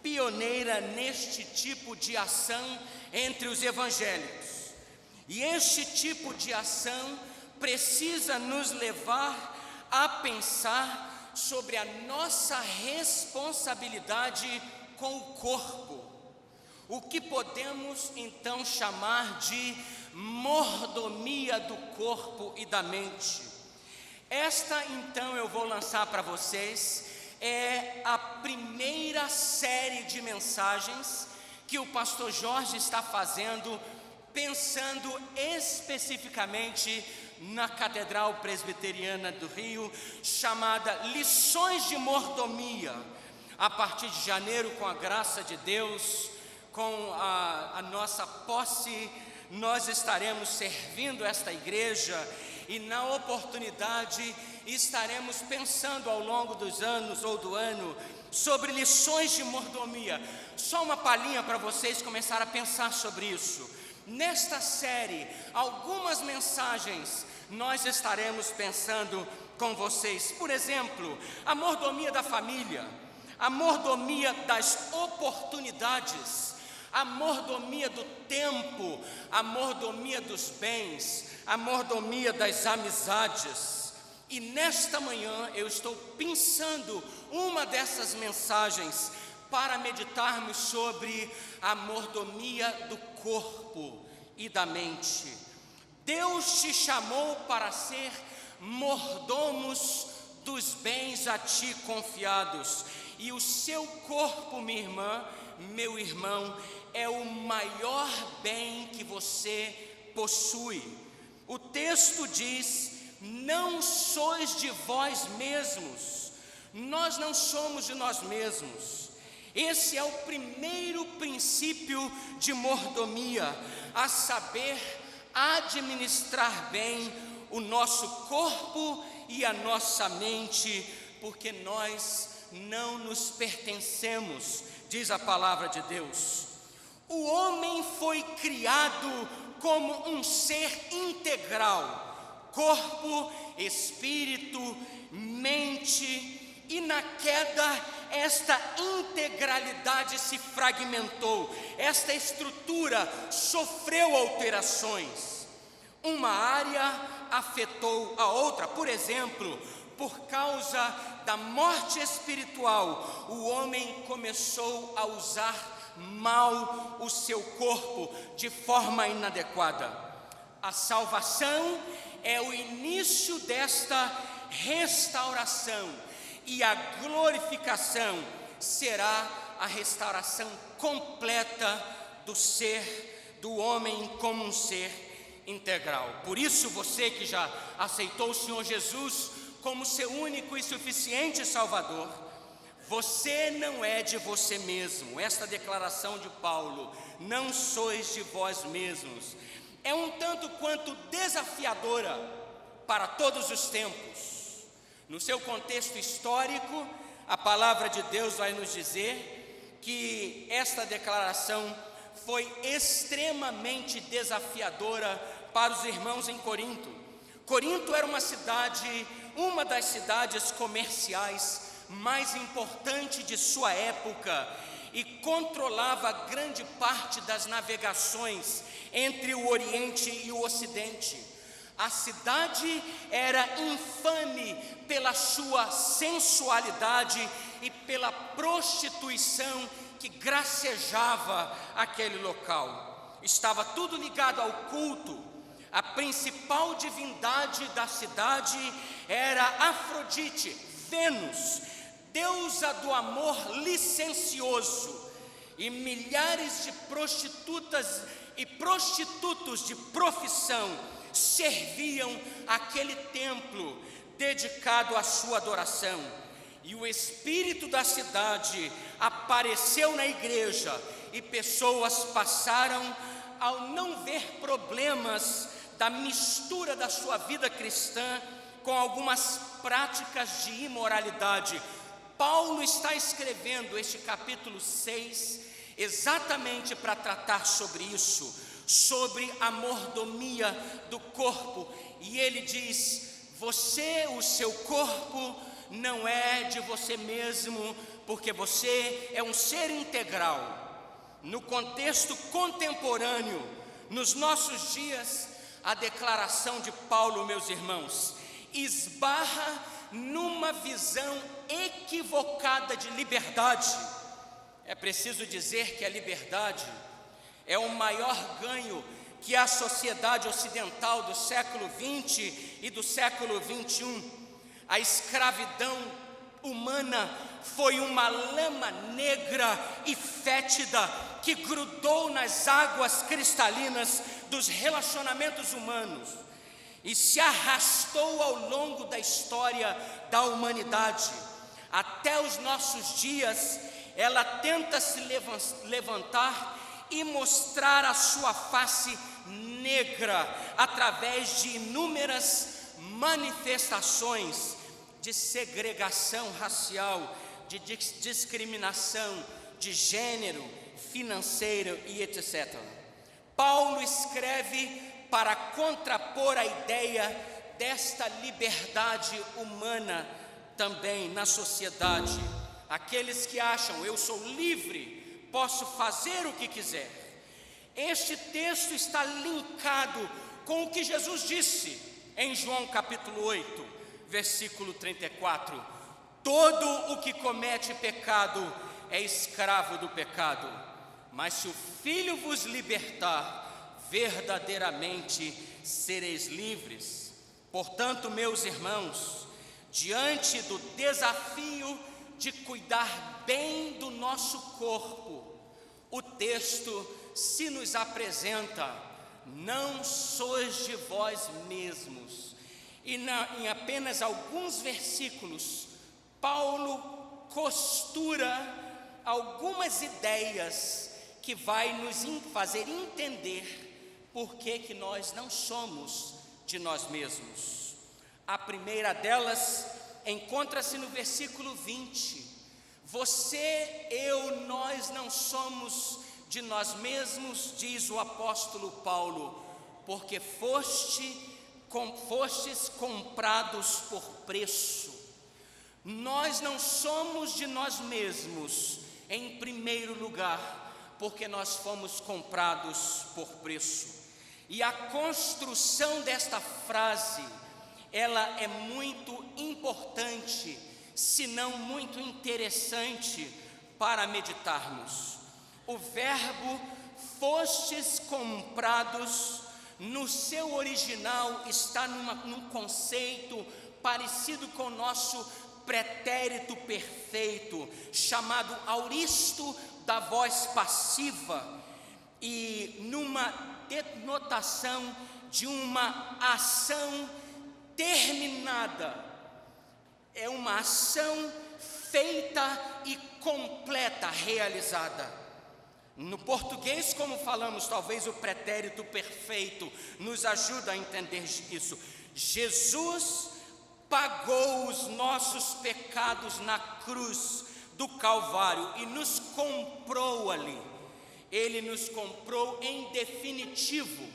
Speaker 9: pioneira neste tipo de ação entre os evangélicos. E este tipo de ação precisa nos levar a pensar sobre a nossa responsabilidade com o corpo. O que podemos então chamar de mordomia do corpo e da mente. Esta então eu vou lançar para vocês, é a primeira série de mensagens que o pastor Jorge está fazendo, pensando especificamente na Catedral Presbiteriana do Rio, chamada Lições de Mordomia. A partir de janeiro, com a graça de Deus, com a nossa posse, nós estaremos servindo esta igreja e na oportunidade estaremos pensando ao longo dos anos ou do ano sobre lições de mordomia. Só uma palhinha para vocês começar a pensar sobre isso. Nesta série, algumas mensagens nós estaremos pensando com vocês. Por exemplo, a mordomia da família, a mordomia das oportunidades, a mordomia do tempo, a mordomia dos bens, a mordomia das amizades. E nesta manhã eu estou pensando uma dessas mensagens para meditarmos sobre a mordomia do corpo e da mente. Deus te chamou para ser mordomos dos bens a ti confiados, e o seu corpo, minha irmã, meu irmão, é o maior bem que você possui. O texto diz: não sois de vós mesmos. Nós não somos de nós mesmos. Esse é o primeiro princípio de mordomia, a saber administrar bem o nosso corpo e a nossa mente, porque nós não nos pertencemos, diz a palavra de Deus. O homem foi criado como um ser integral, corpo, espírito, mente, e na queda esta integralidade se fragmentou, esta estrutura sofreu alterações. Uma área afetou a outra. Por exemplo, por causa da morte espiritual, o homem começou a usar mal o seu corpo de forma inadequada. A salvação é o início desta restauração, e a glorificação será a restauração completa do ser, do homem como um ser integral. Por isso, você que já aceitou o Senhor Jesus como seu único e suficiente Salvador, você não é de você mesmo. Esta declaração de Paulo, não sois de vós mesmos, é um tanto quanto desafiadora para todos os tempos. No seu contexto histórico, a palavra de Deus vai nos dizer que esta declaração foi extremamente desafiadora para os irmãos em Corinto. Corinto era uma cidade, uma das cidades comerciais mais importante de sua época, e controlava grande parte das navegações entre o Oriente e o Ocidente. A cidade era infame pela sua sensualidade e pela prostituição que gracejava aquele local. Estava tudo ligado ao culto. A principal divindade da cidade era Afrodite, Vênus, deusa do amor licencioso, e milhares de prostitutas e prostitutos de profissão serviam aquele templo dedicado à sua adoração. E o espírito da cidade apareceu na igreja, e pessoas passaram, ao não ver problemas da mistura da sua vida cristã com algumas práticas de imoralidade. Paulo está escrevendo este capítulo 6 exatamente para tratar sobre isso, sobre a mordomia do corpo. E ele diz: você, o seu corpo não é de você mesmo, porque você é um ser integral. No contexto contemporâneo, nos nossos dias, a declaração de Paulo, meus irmãos, esbarra numa visão equivocada de liberdade. É preciso dizer que a liberdade é o maior ganho que a sociedade ocidental do século XX e do século XXI. A escravidão humana foi uma lama negra e fétida que grudou nas águas cristalinas dos relacionamentos humanos e se arrastou ao longo da história da humanidade. Até os nossos dias, ela tenta se levantar e mostrar a sua face negra através de inúmeras manifestações de segregação racial, de discriminação de gênero, financeiro e etc. Paulo escreve para contrapor a ideia desta liberdade humana também na sociedade. Aqueles que acham: eu sou livre, posso fazer o que quiser. Este texto está linkado com o que Jesus disse em João capítulo 8, versículo 34: todo o que comete pecado é escravo do pecado, mas se o Filho vos libertar, verdadeiramente sereis livres. Portanto, meus irmãos, diante do desafio de cuidar bem do nosso corpo, o texto se nos apresenta: não sois de vós mesmos. E em apenas alguns versículos, Paulo costura algumas ideias que vai nos fazer entender por que nós não somos de nós mesmos. A primeira delas encontra-se no versículo 20. Você, eu, nós não somos de nós mesmos, diz o apóstolo Paulo, porque fostes comprados por preço. Nós não somos de nós mesmos, em primeiro lugar, porque nós fomos comprados por preço. E a construção desta frase, ela é muito importante, se não muito interessante para meditarmos. O verbo fostes comprados, no seu original está num conceito parecido com o nosso pretérito perfeito, chamado auristo da voz passiva, e numa denotação de uma ação terminada. É uma ação feita e completa, realizada. No português, como falamos, talvez o pretérito perfeito nos ajuda a entender isso. Jesus pagou os nossos pecados na cruz do Calvário e nos comprou ali. Ele nos comprou em definitivo.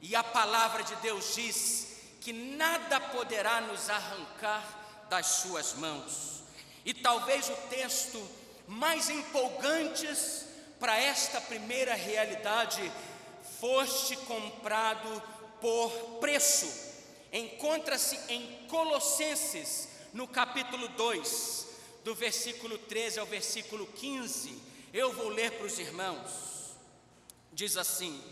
Speaker 9: E a palavra de Deus diz que nada poderá nos arrancar das suas mãos. E talvez o texto mais empolgantes para esta primeira realidade: foste comprado por preço. Encontra-se em Colossenses, no capítulo 2, do versículo 13 ao versículo 15. Eu vou ler para os irmãos. Diz assim: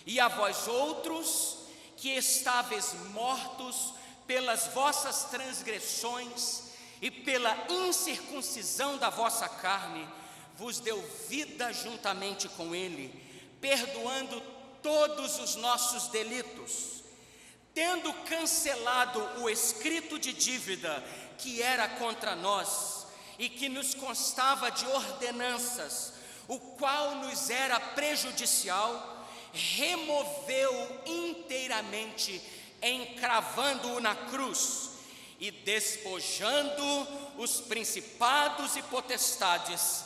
Speaker 9: e a vós outros, que estáveis mortos pelas vossas transgressões e pela incircuncisão da vossa carne, vos deu vida juntamente com ele, perdoando todos os nossos delitos, tendo cancelado o escrito de dívida que era contra nós e que nos constava de ordenanças, o qual nos era prejudicial, removeu inteiramente, encravando-o na cruz e despojando os principados e potestades,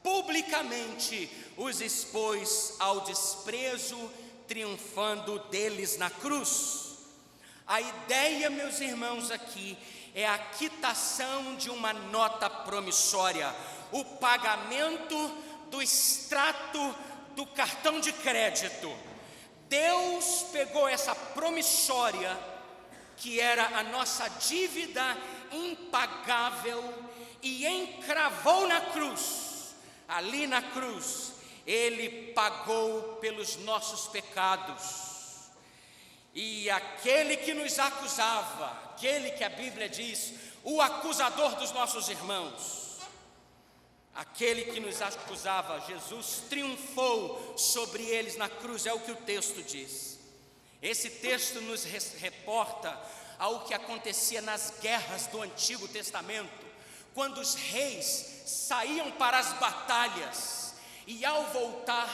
Speaker 9: publicamente os expôs ao desprezo, triunfando deles na cruz. A ideia, meus irmãos, aqui é a quitação de uma nota promissória, o pagamento do extrato do cartão de crédito. Deus pegou essa promissória, que era a nossa dívida impagável, e encravou na cruz. Ali na cruz, Ele pagou pelos nossos pecados. E aquele que nos acusava, aquele que a Bíblia diz, o acusador dos nossos irmãos, aquele que nos acusava, Jesus triunfou sobre eles na cruz, é o que o texto diz. Esse texto nos reporta ao que acontecia nas guerras do Antigo Testamento, quando os reis saíam para as batalhas e ao voltar,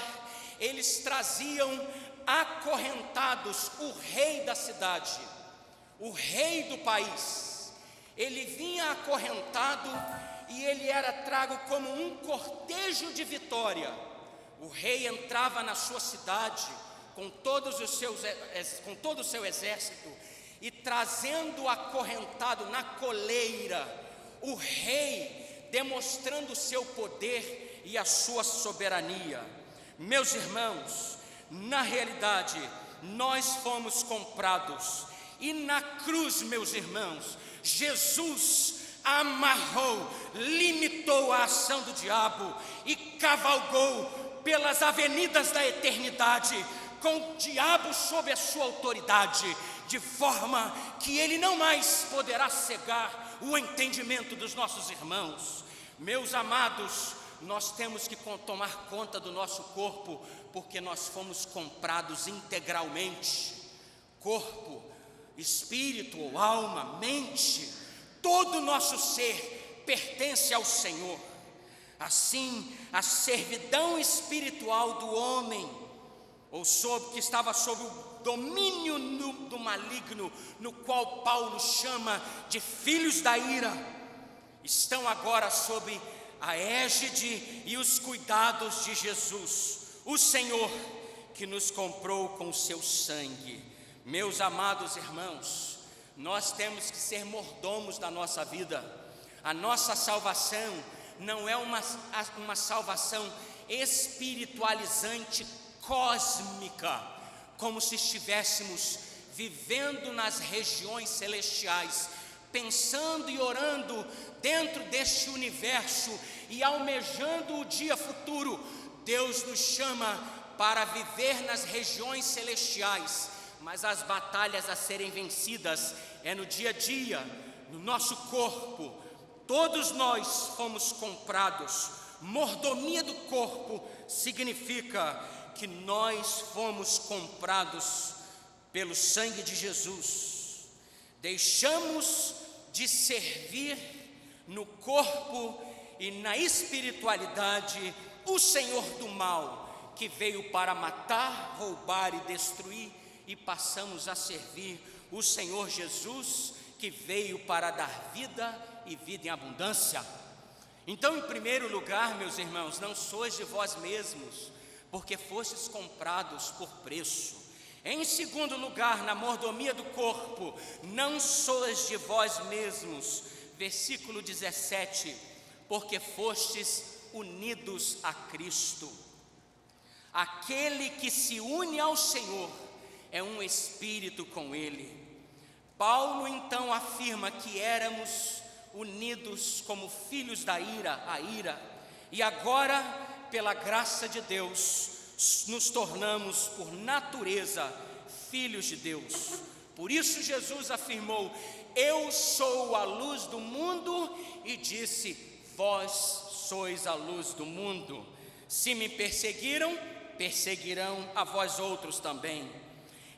Speaker 9: eles traziam acorrentados o rei da cidade, o rei do país. Ele vinha acorrentado e ele era trago como um cortejo de vitória. O rei entrava na sua cidade com todo o seu exército e trazendo acorrentado na coleira, o rei demonstrando o seu poder e a sua soberania. Meus irmãos, na realidade, nós fomos comprados, e na cruz, meus irmãos, Jesus amarrou, limitou a ação do diabo e cavalgou pelas avenidas da eternidade, com o diabo sob a sua autoridade, de forma que ele não mais poderá cegar o entendimento dos nossos irmãos. Meus amados, nós temos que tomar conta do nosso corpo, porque nós fomos comprados integralmente. Corpo, espírito ou alma, mente, todo o nosso ser pertence ao Senhor. Assim, a servidão espiritual do homem, que estava sob o domínio do maligno, no qual Paulo chama de filhos da ira, estão agora sob a égide e os cuidados de Jesus, o Senhor, que nos comprou com o seu sangue. Meus amados irmãos, nós temos que ser mordomos da nossa vida. A nossa salvação não é uma salvação espiritualizante cósmica, como se estivéssemos vivendo nas regiões celestiais, pensando e orando dentro deste universo e almejando o dia futuro. Deus nos chama para viver nas regiões celestiais, mas as batalhas a serem vencidas é no dia a dia, no nosso corpo. Todos nós fomos comprados. Mordomia do corpo significa que nós fomos comprados pelo sangue de Jesus. Deixamos de servir no corpo e na espiritualidade o senhor do mal, que veio para matar, roubar e destruir, e passamos a servir o Senhor Jesus, que veio para dar vida e vida em abundância. Então, em primeiro lugar, meus irmãos, não sois de vós mesmos, porque fostes comprados por preço. Em segundo lugar, na mordomia do corpo, não sois de vós mesmos, versículo 17, porque fostes unidos a Cristo. Aquele que se une ao Senhor é um espírito com Ele. Paulo então afirma que éramos unidos como filhos da ira, a ira, e agora, pela graça de Deus, nos tornamos por natureza filhos de Deus. Por isso Jesus afirmou: eu sou a luz do mundo, e disse: vós sois a luz do mundo. Se me perseguiram, perseguirão a vós outros também.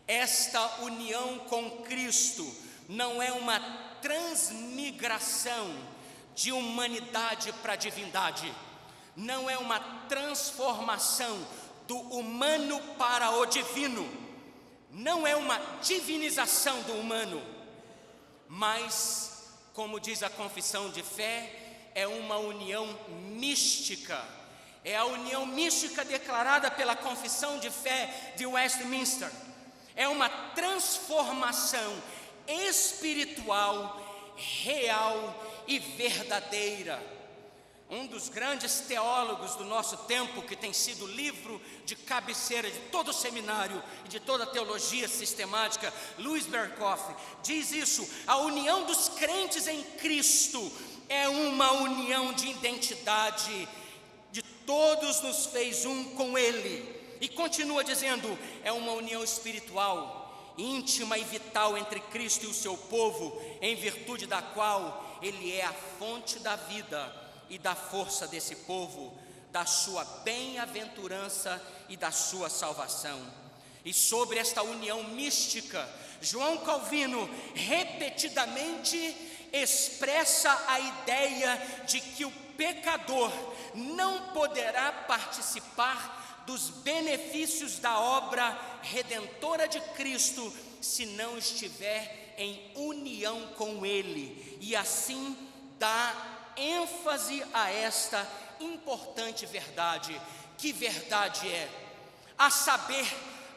Speaker 9: Esta união com Cristo não é uma transmigração de humanidade para divindade, não é uma transformação do humano para o divino, não é uma divinização do humano, mas, como diz a confissão de fé, é uma união mística. É a união mística declarada pela confissão de fé de Westminster. É uma transformação espiritual, real e verdadeira. Um dos grandes teólogos do nosso tempo, que tem sido livro de cabeceira de todo o seminário e de toda a teologia sistemática, Louis Berkhoff, diz isso: a união dos crentes em Cristo é uma união de identidade, de todos nos fez um com Ele. E continua dizendo: é uma união espiritual, íntima e vital entre Cristo e o seu povo, em virtude da qual Ele é a fonte da vida e da força desse povo, da sua bem-aventurança e da sua salvação. E sobre esta união mística, João Calvino repetidamente expressa a ideia de que o pecador não poderá participar dos benefícios da obra redentora de Cristo se não estiver em união com Ele, e assim dá ênfase a esta importante verdade. Que verdade é? A saber,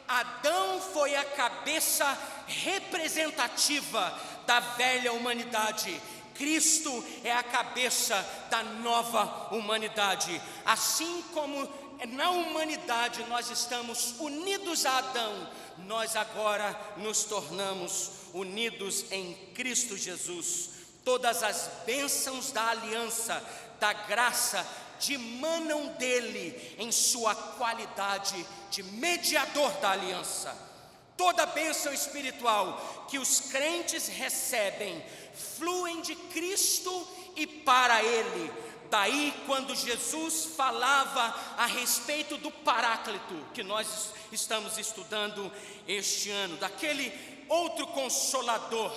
Speaker 9: Adão foi a cabeça representativa da velha humanidade, Cristo é a cabeça da nova humanidade. Assim como na humanidade nós estamos unidos a Adão, nós agora nos tornamos unidos em Cristo Jesus. Todas as bênçãos da aliança, da graça, dimanam dele em sua qualidade de mediador da aliança. Toda bênção espiritual que os crentes recebem fluem de Cristo e para Ele. Daí, quando Jesus falava a respeito do Paráclito, que nós estamos estudando este ano, daquele outro Consolador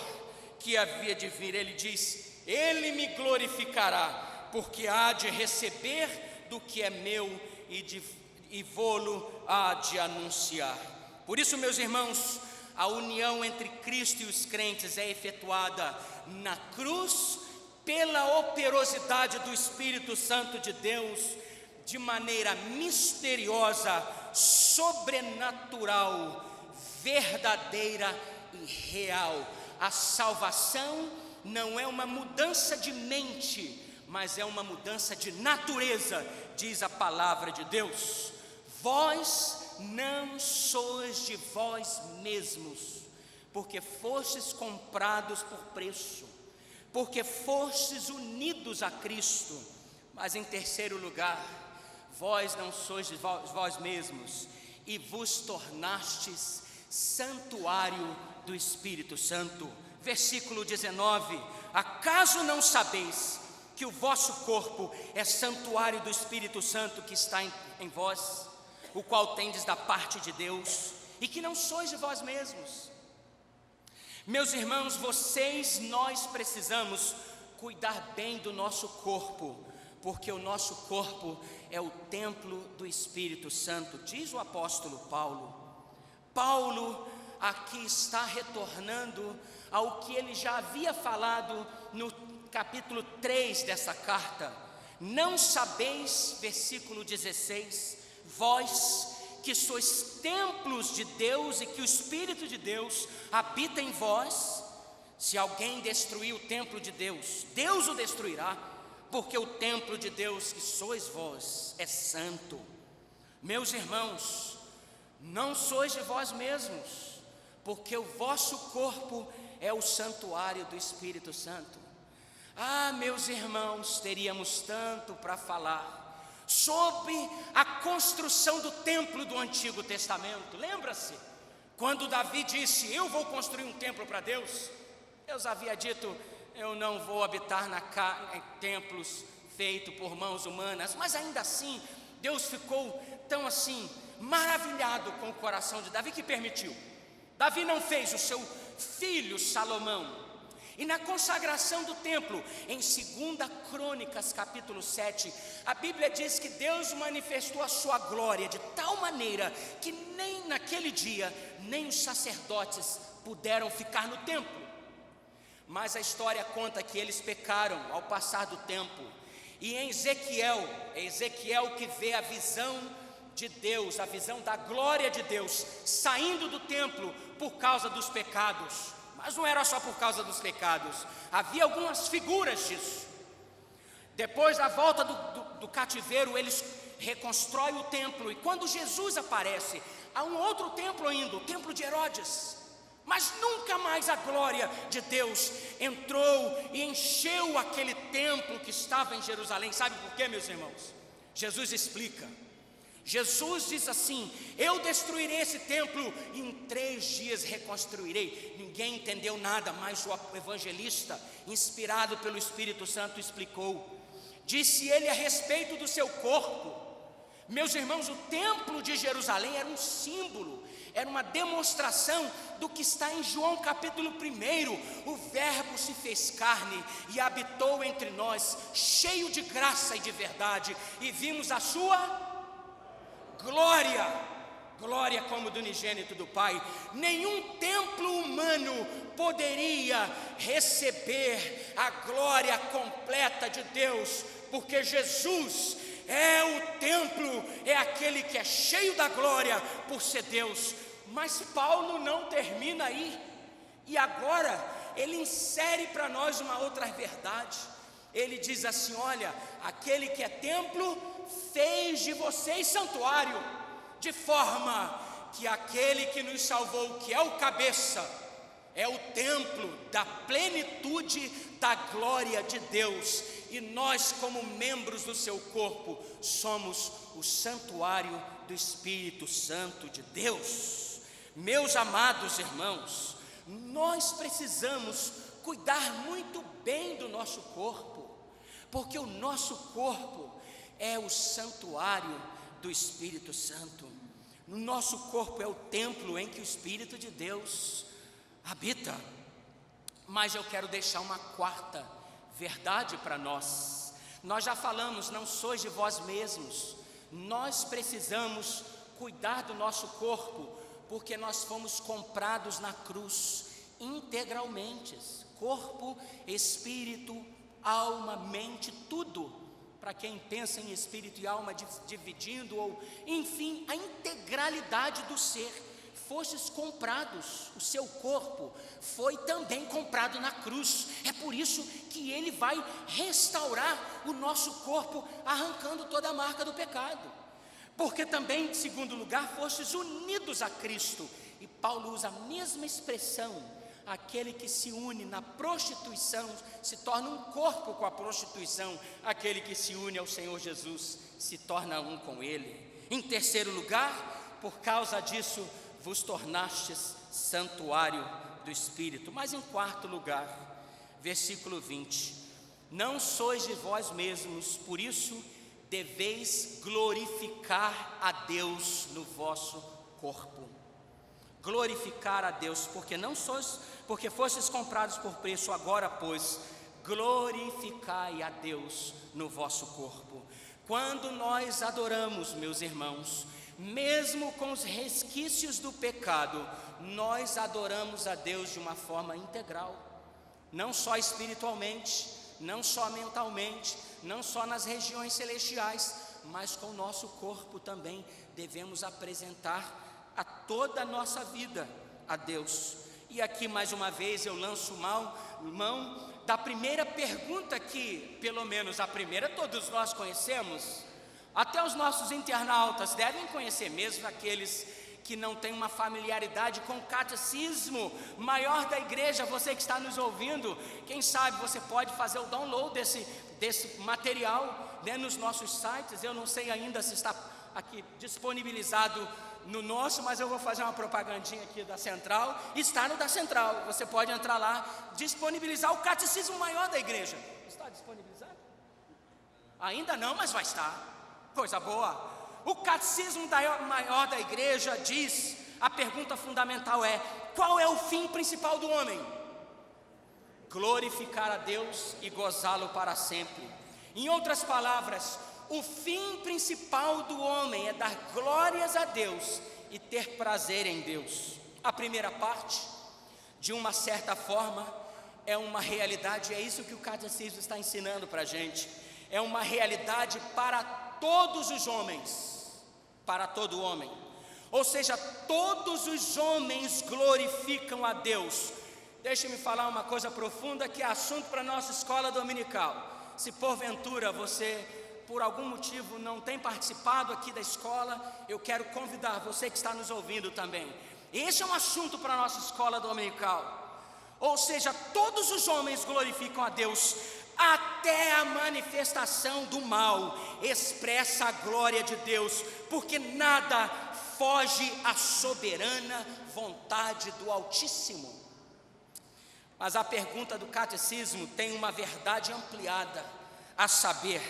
Speaker 9: que havia de vir, ele diz: Ele me glorificará, porque há de receber do que é meu e vô-lo há de anunciar. Por isso, meus irmãos, a união entre Cristo e os crentes é efetuada na cruz, pela operosidade do Espírito Santo de Deus, de maneira misteriosa, sobrenatural, verdadeira e real. A salvação não é uma mudança de mente, mas é uma mudança de natureza, diz a palavra de Deus. Vós não sois de vós mesmos, porque fostes comprados por preço, porque fostes unidos a Cristo. Mas em terceiro lugar, vós não sois de vós mesmos, e vos tornastes santuário do Espírito Santo. Versículo 19: acaso não sabeis que o vosso corpo é santuário do Espírito Santo que está em vós, o qual tendes da parte de Deus, e que não sois de vós mesmos? Meus irmãos, nós precisamos cuidar bem do nosso corpo, porque o nosso corpo é o templo do Espírito Santo, diz o apóstolo Paulo. Paulo aqui está retornando ao que ele já havia falado no capítulo 3 dessa carta. Não sabeis, versículo 16, vós que sois templos de Deus e que o Espírito de Deus habita em vós? Se alguém destruir o templo de Deus, Deus o destruirá, porque o templo de Deus, que sois vós, é santo. Meus irmãos, não sois de vós mesmos, porque o vosso corpo é o santuário do Espírito Santo. Ah, meus irmãos, teríamos tanto para falar sobre a construção do templo do Antigo Testamento. Lembra-se? Quando Davi disse, eu vou construir um templo para Deus, Deus havia dito, eu não vou habitar em templos feitos por mãos humanas, mas ainda assim, Deus ficou tão assim, maravilhado com o coração de Davi, que permitiu. Davi não fez, o seu filho Salomão. E na consagração do templo, em 2 Crônicas, capítulo 7, a Bíblia diz que Deus manifestou a sua glória de tal maneira que nem naquele dia, nem os sacerdotes puderam ficar no templo. Mas a história conta que eles pecaram ao passar do tempo. E em Ezequiel que vê a visão de Deus, a visão da glória de Deus, saindo do templo por causa dos pecados. Mas não era só por causa dos pecados, havia algumas figuras disso. Depois da volta do cativeiro, eles reconstroem o templo. E quando Jesus aparece, há um outro templo ainda, o templo de Herodes. Mas nunca mais a glória de Deus entrou e encheu aquele templo que estava em Jerusalém. Sabe por quê, meus irmãos? Jesus explica. Jesus diz assim, eu destruirei esse templo e em 3 dias reconstruirei. Ninguém entendeu nada, mas o evangelista, inspirado pelo Espírito Santo, explicou. Disse ele a respeito do seu corpo. Meus irmãos, o templo de Jerusalém era um símbolo, era uma demonstração do que está em João capítulo 1. O Verbo se fez carne e habitou entre nós, cheio de graça e de verdade, e vimos a sua glória como do unigênito do Pai. Nenhum templo humano poderia receber a glória completa de Deus, porque Jesus é o templo, é aquele que é cheio da glória por ser Deus. Mas Paulo não termina aí, e agora ele insere para nós uma outra verdade. Ele diz assim, olha, aquele que é templo fez de vocês santuário, de forma que aquele que nos salvou, que é o cabeça, é o templo da plenitude da glória de Deus, e nós, como membros do seu corpo, somos o santuário do Espírito Santo de Deus. Meus amados irmãos, nós precisamos cuidar muito bem do nosso corpo, porque o nosso corpo é o santuário do Espírito Santo. No nosso corpo é o templo em que o Espírito de Deus habita. Mas eu quero deixar uma quarta verdade para nós. Nós já falamos, não sois de vós mesmos. Nós precisamos cuidar do nosso corpo, porque nós fomos comprados na cruz integralmente. Corpo, espírito, alma, mente, tudo. Para quem pensa em espírito e alma dividindo, ou enfim, a integralidade do ser, fostes comprados, o seu corpo foi também comprado na cruz. É por isso que ele vai restaurar o nosso corpo, arrancando toda a marca do pecado. Porque também, em segundo lugar, fostes unidos a Cristo. E Paulo usa a mesma expressão. Aquele que se une na prostituição se torna um corpo com a prostituição. Aquele que se une ao Senhor Jesus se torna um com Ele. Em terceiro lugar, por causa disso vos tornastes santuário do Espírito. Mas em quarto lugar, versículo 20: não sois de vós mesmos, por isso deveis glorificar a Deus no vosso corpo. Glorificar a Deus, porque fostes comprados por preço. Agora, pois, glorificai a Deus no vosso corpo. Quando nós adoramos, meus irmãos, mesmo com os resquícios do pecado, nós adoramos a Deus de uma forma integral, não só espiritualmente, não só mentalmente, não só nas regiões celestiais, mas com o nosso corpo também devemos apresentar a toda a nossa vida a Deus. E aqui mais uma vez eu lanço mão da primeira pergunta que, pelo menos a primeira, todos nós conhecemos. Até os nossos internautas devem conhecer, mesmo aqueles que não têm uma familiaridade com o catecismo maior da igreja. Você que está nos ouvindo, quem sabe você pode fazer o download desse material, né, nos nossos sites. Eu não sei ainda se está aqui disponibilizado no nosso, mas eu vou fazer uma propagandinha aqui da Central. Está no da Central, você pode entrar lá, disponibilizar o catecismo maior da igreja. Está disponibilizado? Ainda não, mas vai estar. Coisa boa. O catecismo maior da igreja diz, a pergunta fundamental é: qual é o fim principal do homem? Glorificar a Deus e gozá-lo para sempre. Em outras palavras, o fim principal do homem é dar glórias a Deus e ter prazer em Deus. A primeira parte, de uma certa forma, é uma realidade, é isso que o catecismo está ensinando para a gente. É uma realidade para todos os homens, para todo homem. Ou seja, todos os homens glorificam a Deus. Deixe-me falar uma coisa profunda que é assunto para a nossa escola dominical. Se porventura você, por algum motivo, não tem participado aqui da escola, eu quero convidar você que está nos ouvindo também. Esse é um assunto para a nossa escola dominical. Ou seja, todos os homens glorificam a Deus, até a manifestação do mal expressa a glória de Deus, porque nada foge à soberana vontade do Altíssimo. Mas a pergunta do catecismo tem uma verdade ampliada, a saber,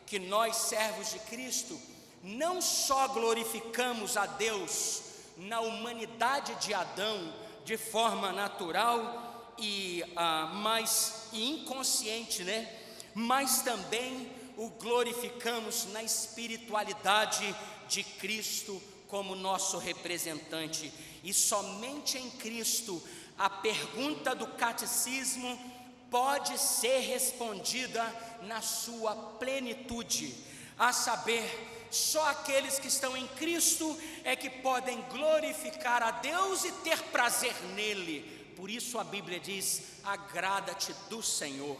Speaker 9: que nós, servos de Cristo, não só glorificamos a Deus na humanidade de Adão, de forma natural e mais inconsciente, né? Mas também o glorificamos na espiritualidade de Cristo como nosso representante. E somente em Cristo a pergunta do catecismo pode ser respondida na sua plenitude, a saber, só aqueles que estão em Cristo é que podem glorificar a Deus e ter prazer nele. Por isso a Bíblia diz: agrada-te do Senhor.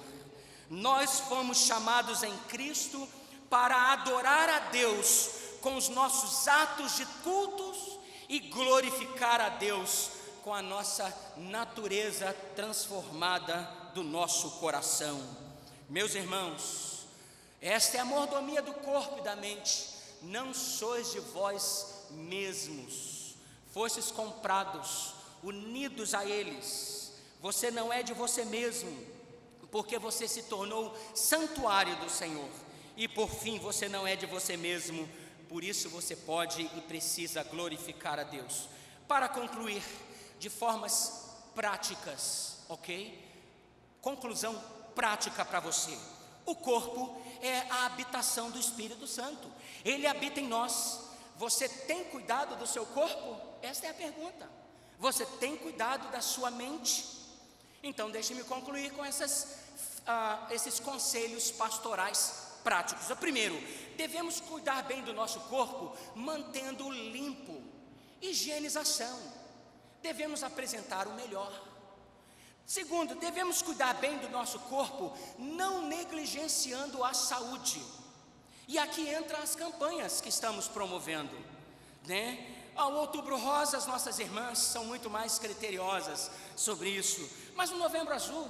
Speaker 9: Nós fomos chamados em Cristo para adorar a Deus com os nossos atos de cultos e glorificar a Deus com a nossa natureza transformada do nosso coração. Meus irmãos, esta é a mordomia do corpo e da mente. Não sois de vós mesmos, fostes comprados, unidos a eles. Você não é de você mesmo, porque você se tornou santuário do Senhor. E por fim, você não é de você mesmo, por isso você pode e precisa glorificar a Deus. Para concluir, de formas práticas, ok? Conclusão prática para você: o corpo é a habitação do Espírito Santo, ele habita em nós. Você tem cuidado do seu corpo? Esta é a pergunta. Você tem cuidado da sua mente? Então deixe-me concluir com esses conselhos pastorais práticos. O primeiro: devemos cuidar bem do nosso corpo, mantendo-o limpo. Higienização. Devemos apresentar o melhor. Segundo, devemos cuidar bem do nosso corpo, não negligenciando a saúde. E aqui entram as campanhas que estamos promovendo, né? Ao Outubro Rosa, as nossas irmãs são muito mais criteriosas sobre isso. Mas no Novembro Azul,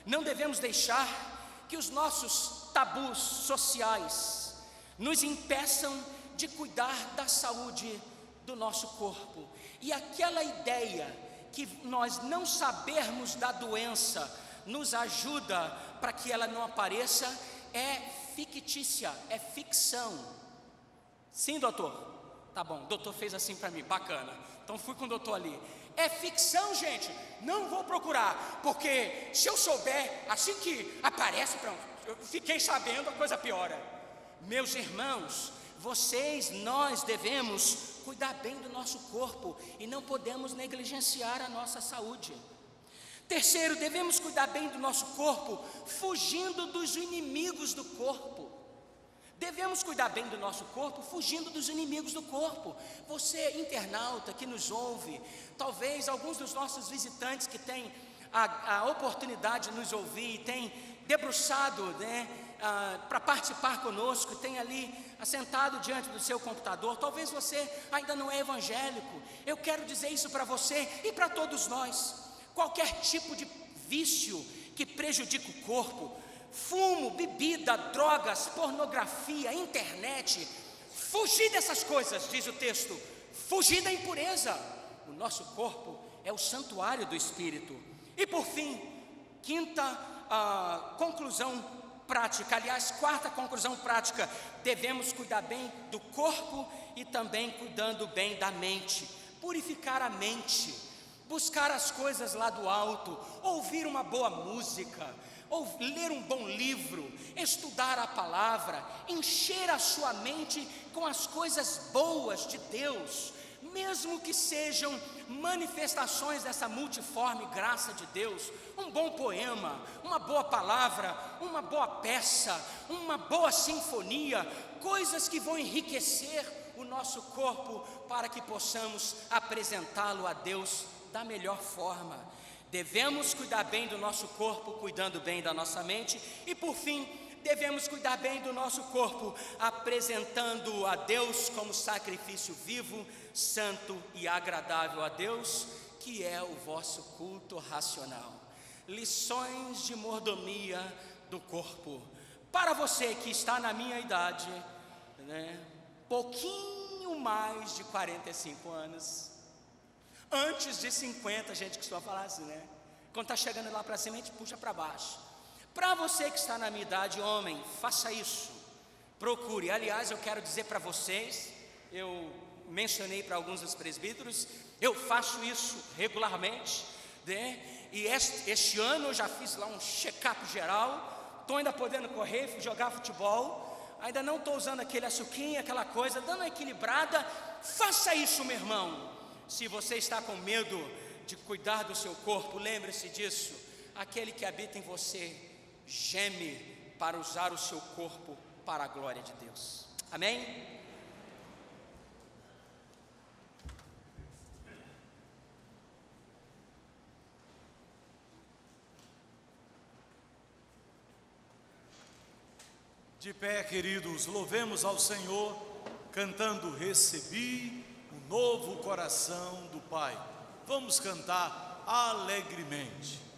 Speaker 9: não devemos deixar que os nossos tabus sociais nos impeçam de cuidar da saúde do nosso corpo. E aquela ideia que nós não sabermos da doença nos ajuda para que ela não apareça é fictícia, é ficção. Sim, doutor? Tá bom, o doutor fez assim para mim, bacana. Então fui com o doutor ali. É ficção, gente, não vou procurar, porque se eu souber, assim que aparece, pronto, eu fiquei sabendo, a coisa piora. Meus irmãos, nós devemos cuidar bem do nosso corpo e não podemos negligenciar a nossa saúde. Terceiro, devemos cuidar bem do nosso corpo, fugindo dos inimigos do corpo. Devemos cuidar bem do nosso corpo, fugindo dos inimigos do corpo. Você, internauta que nos ouve, talvez alguns dos nossos visitantes que têm a oportunidade de nos ouvir, tem debruçado, né, para participar conosco, tem ali assentado diante do seu computador. Talvez você ainda não é evangélico. Eu quero dizer isso para você e para todos nós. Qualquer tipo de vício que prejudica o corpo, fumo, bebida, drogas, pornografia, internet, fugir dessas coisas, diz o texto, fugir da impureza. O nosso corpo é o santuário do Espírito. E por fim, quarta conclusão prática, devemos cuidar bem do corpo e também cuidando bem da mente, purificar a mente, buscar as coisas lá do alto, ouvir uma boa música, ou ler um bom livro, estudar a palavra, encher a sua mente com as coisas boas de Deus, mesmo que sejam manifestações dessa multiforme graça de Deus, um bom poema, uma boa palavra, uma boa peça, uma boa sinfonia, coisas que vão enriquecer o nosso corpo para que possamos apresentá-lo a Deus da melhor forma. Devemos cuidar bem do nosso corpo, cuidando bem da nossa mente. E por fim, devemos cuidar bem do nosso corpo, apresentando a Deus como sacrifício vivo, santo e agradável a Deus, que é o vosso culto racional. Lições de mordomia do corpo. Para você que está na minha idade, né, pouquinho mais de 45 anos, antes de 50, a gente costuma falar assim, né? Quando está chegando lá para cima, a gente puxa para baixo. Para você que está na minha idade, homem, faça isso. Procure. Aliás, eu quero dizer para vocês, eu mencionei para alguns dos presbíteros, eu faço isso regularmente, né? E este ano eu já fiz lá um check-up geral. Estou ainda podendo correr, jogar futebol. Ainda não estou usando aquele açuquinho, aquela coisa, dando uma equilibrada. Faça isso, meu irmão. Se você está com medo de cuidar do seu corpo, lembre-se disso. Aquele que habita em você geme para usar o seu corpo para a glória de Deus. Amém?
Speaker 3: De pé, queridos, louvemos ao Senhor, cantando Recebi um novo coração do Pai. Vamos cantar alegremente.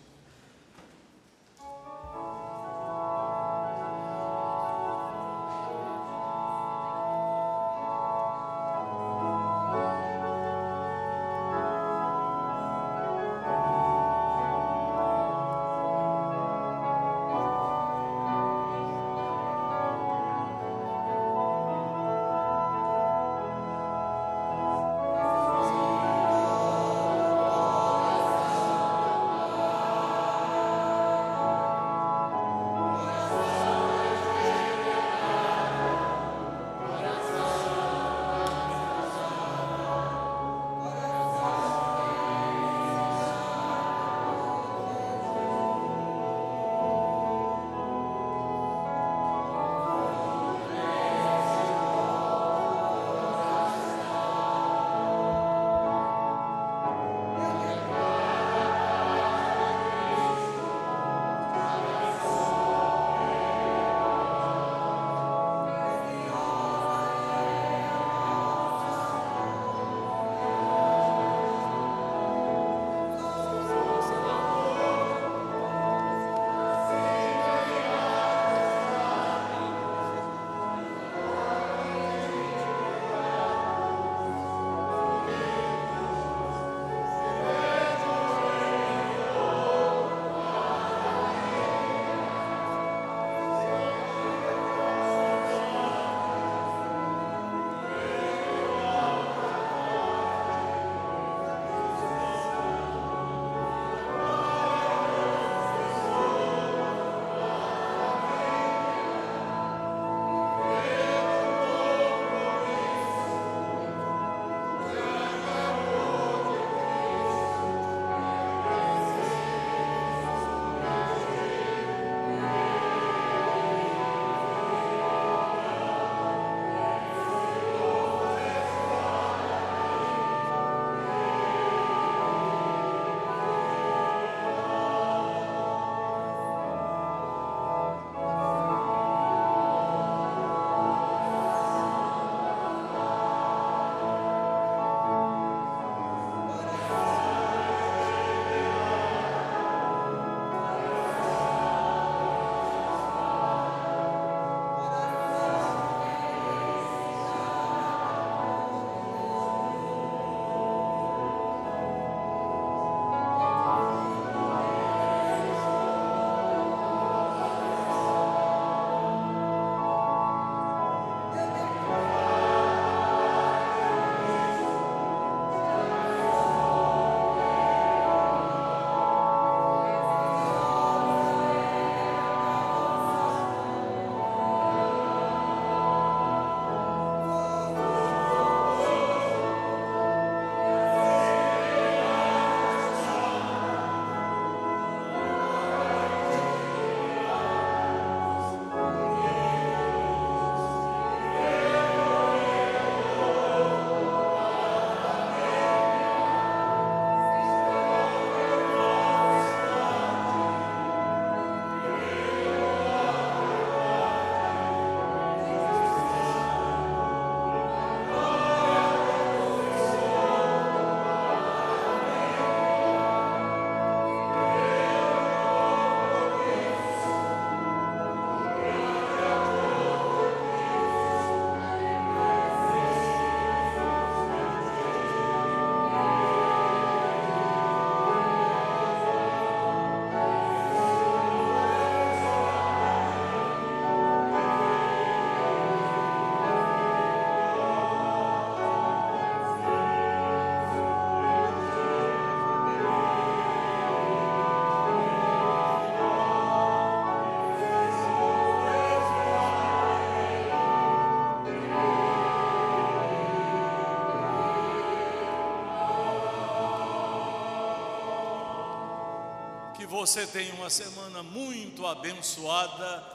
Speaker 3: você tenha uma semana muito abençoada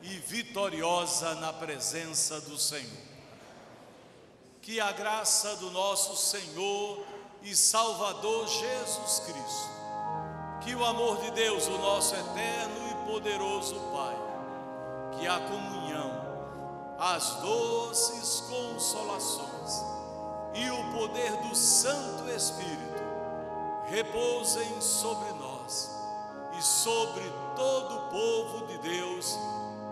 Speaker 3: e vitoriosa na presença do Senhor. Que a graça do nosso Senhor e Salvador Jesus Cristo, que o amor de Deus, o nosso eterno e poderoso Pai, que a comunhão, as doces consolações e o poder do Santo Espírito repousem sobre nós e sobre todo o povo de Deus,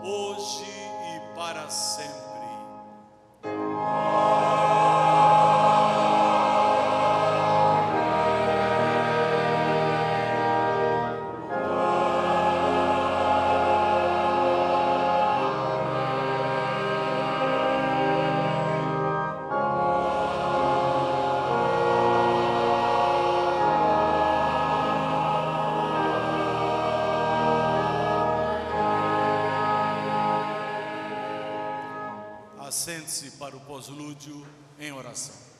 Speaker 3: hoje e para sempre. Sente-se para o pós-lúdio em oração.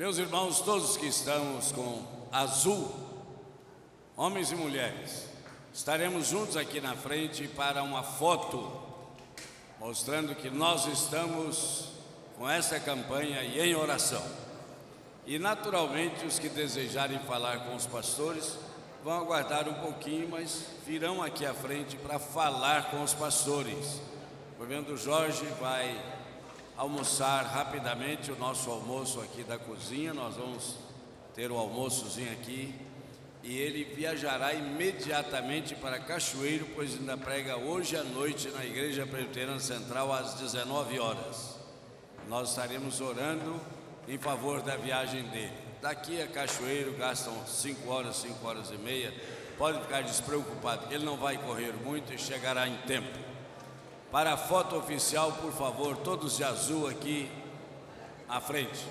Speaker 1: Meus irmãos, todos que estamos com azul, homens e mulheres, estaremos juntos aqui na frente para uma foto, mostrando que nós estamos com essa campanha e em oração. E naturalmente os que desejarem falar com os pastores vão aguardar um pouquinho, mas virão aqui à frente para falar com os pastores. O reverendo Jorge vai almoçar rapidamente o nosso almoço aqui da cozinha. Nós vamos ter o almoçozinho aqui e ele viajará imediatamente para Cachoeiro, pois ainda prega hoje à noite na Igreja Presbiteriana Central às 19 horas. Nós estaremos orando em favor da viagem dele. Daqui a Cachoeiro gastam 5 horas, 5 horas e meia. Pode ficar despreocupado, ele não vai correr muito e chegará em tempo. Para a foto oficial, por favor, todos de azul aqui à frente.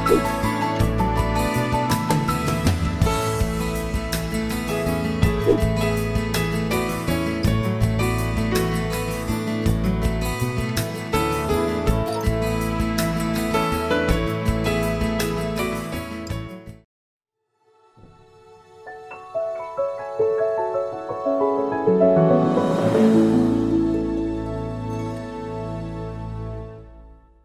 Speaker 10: Música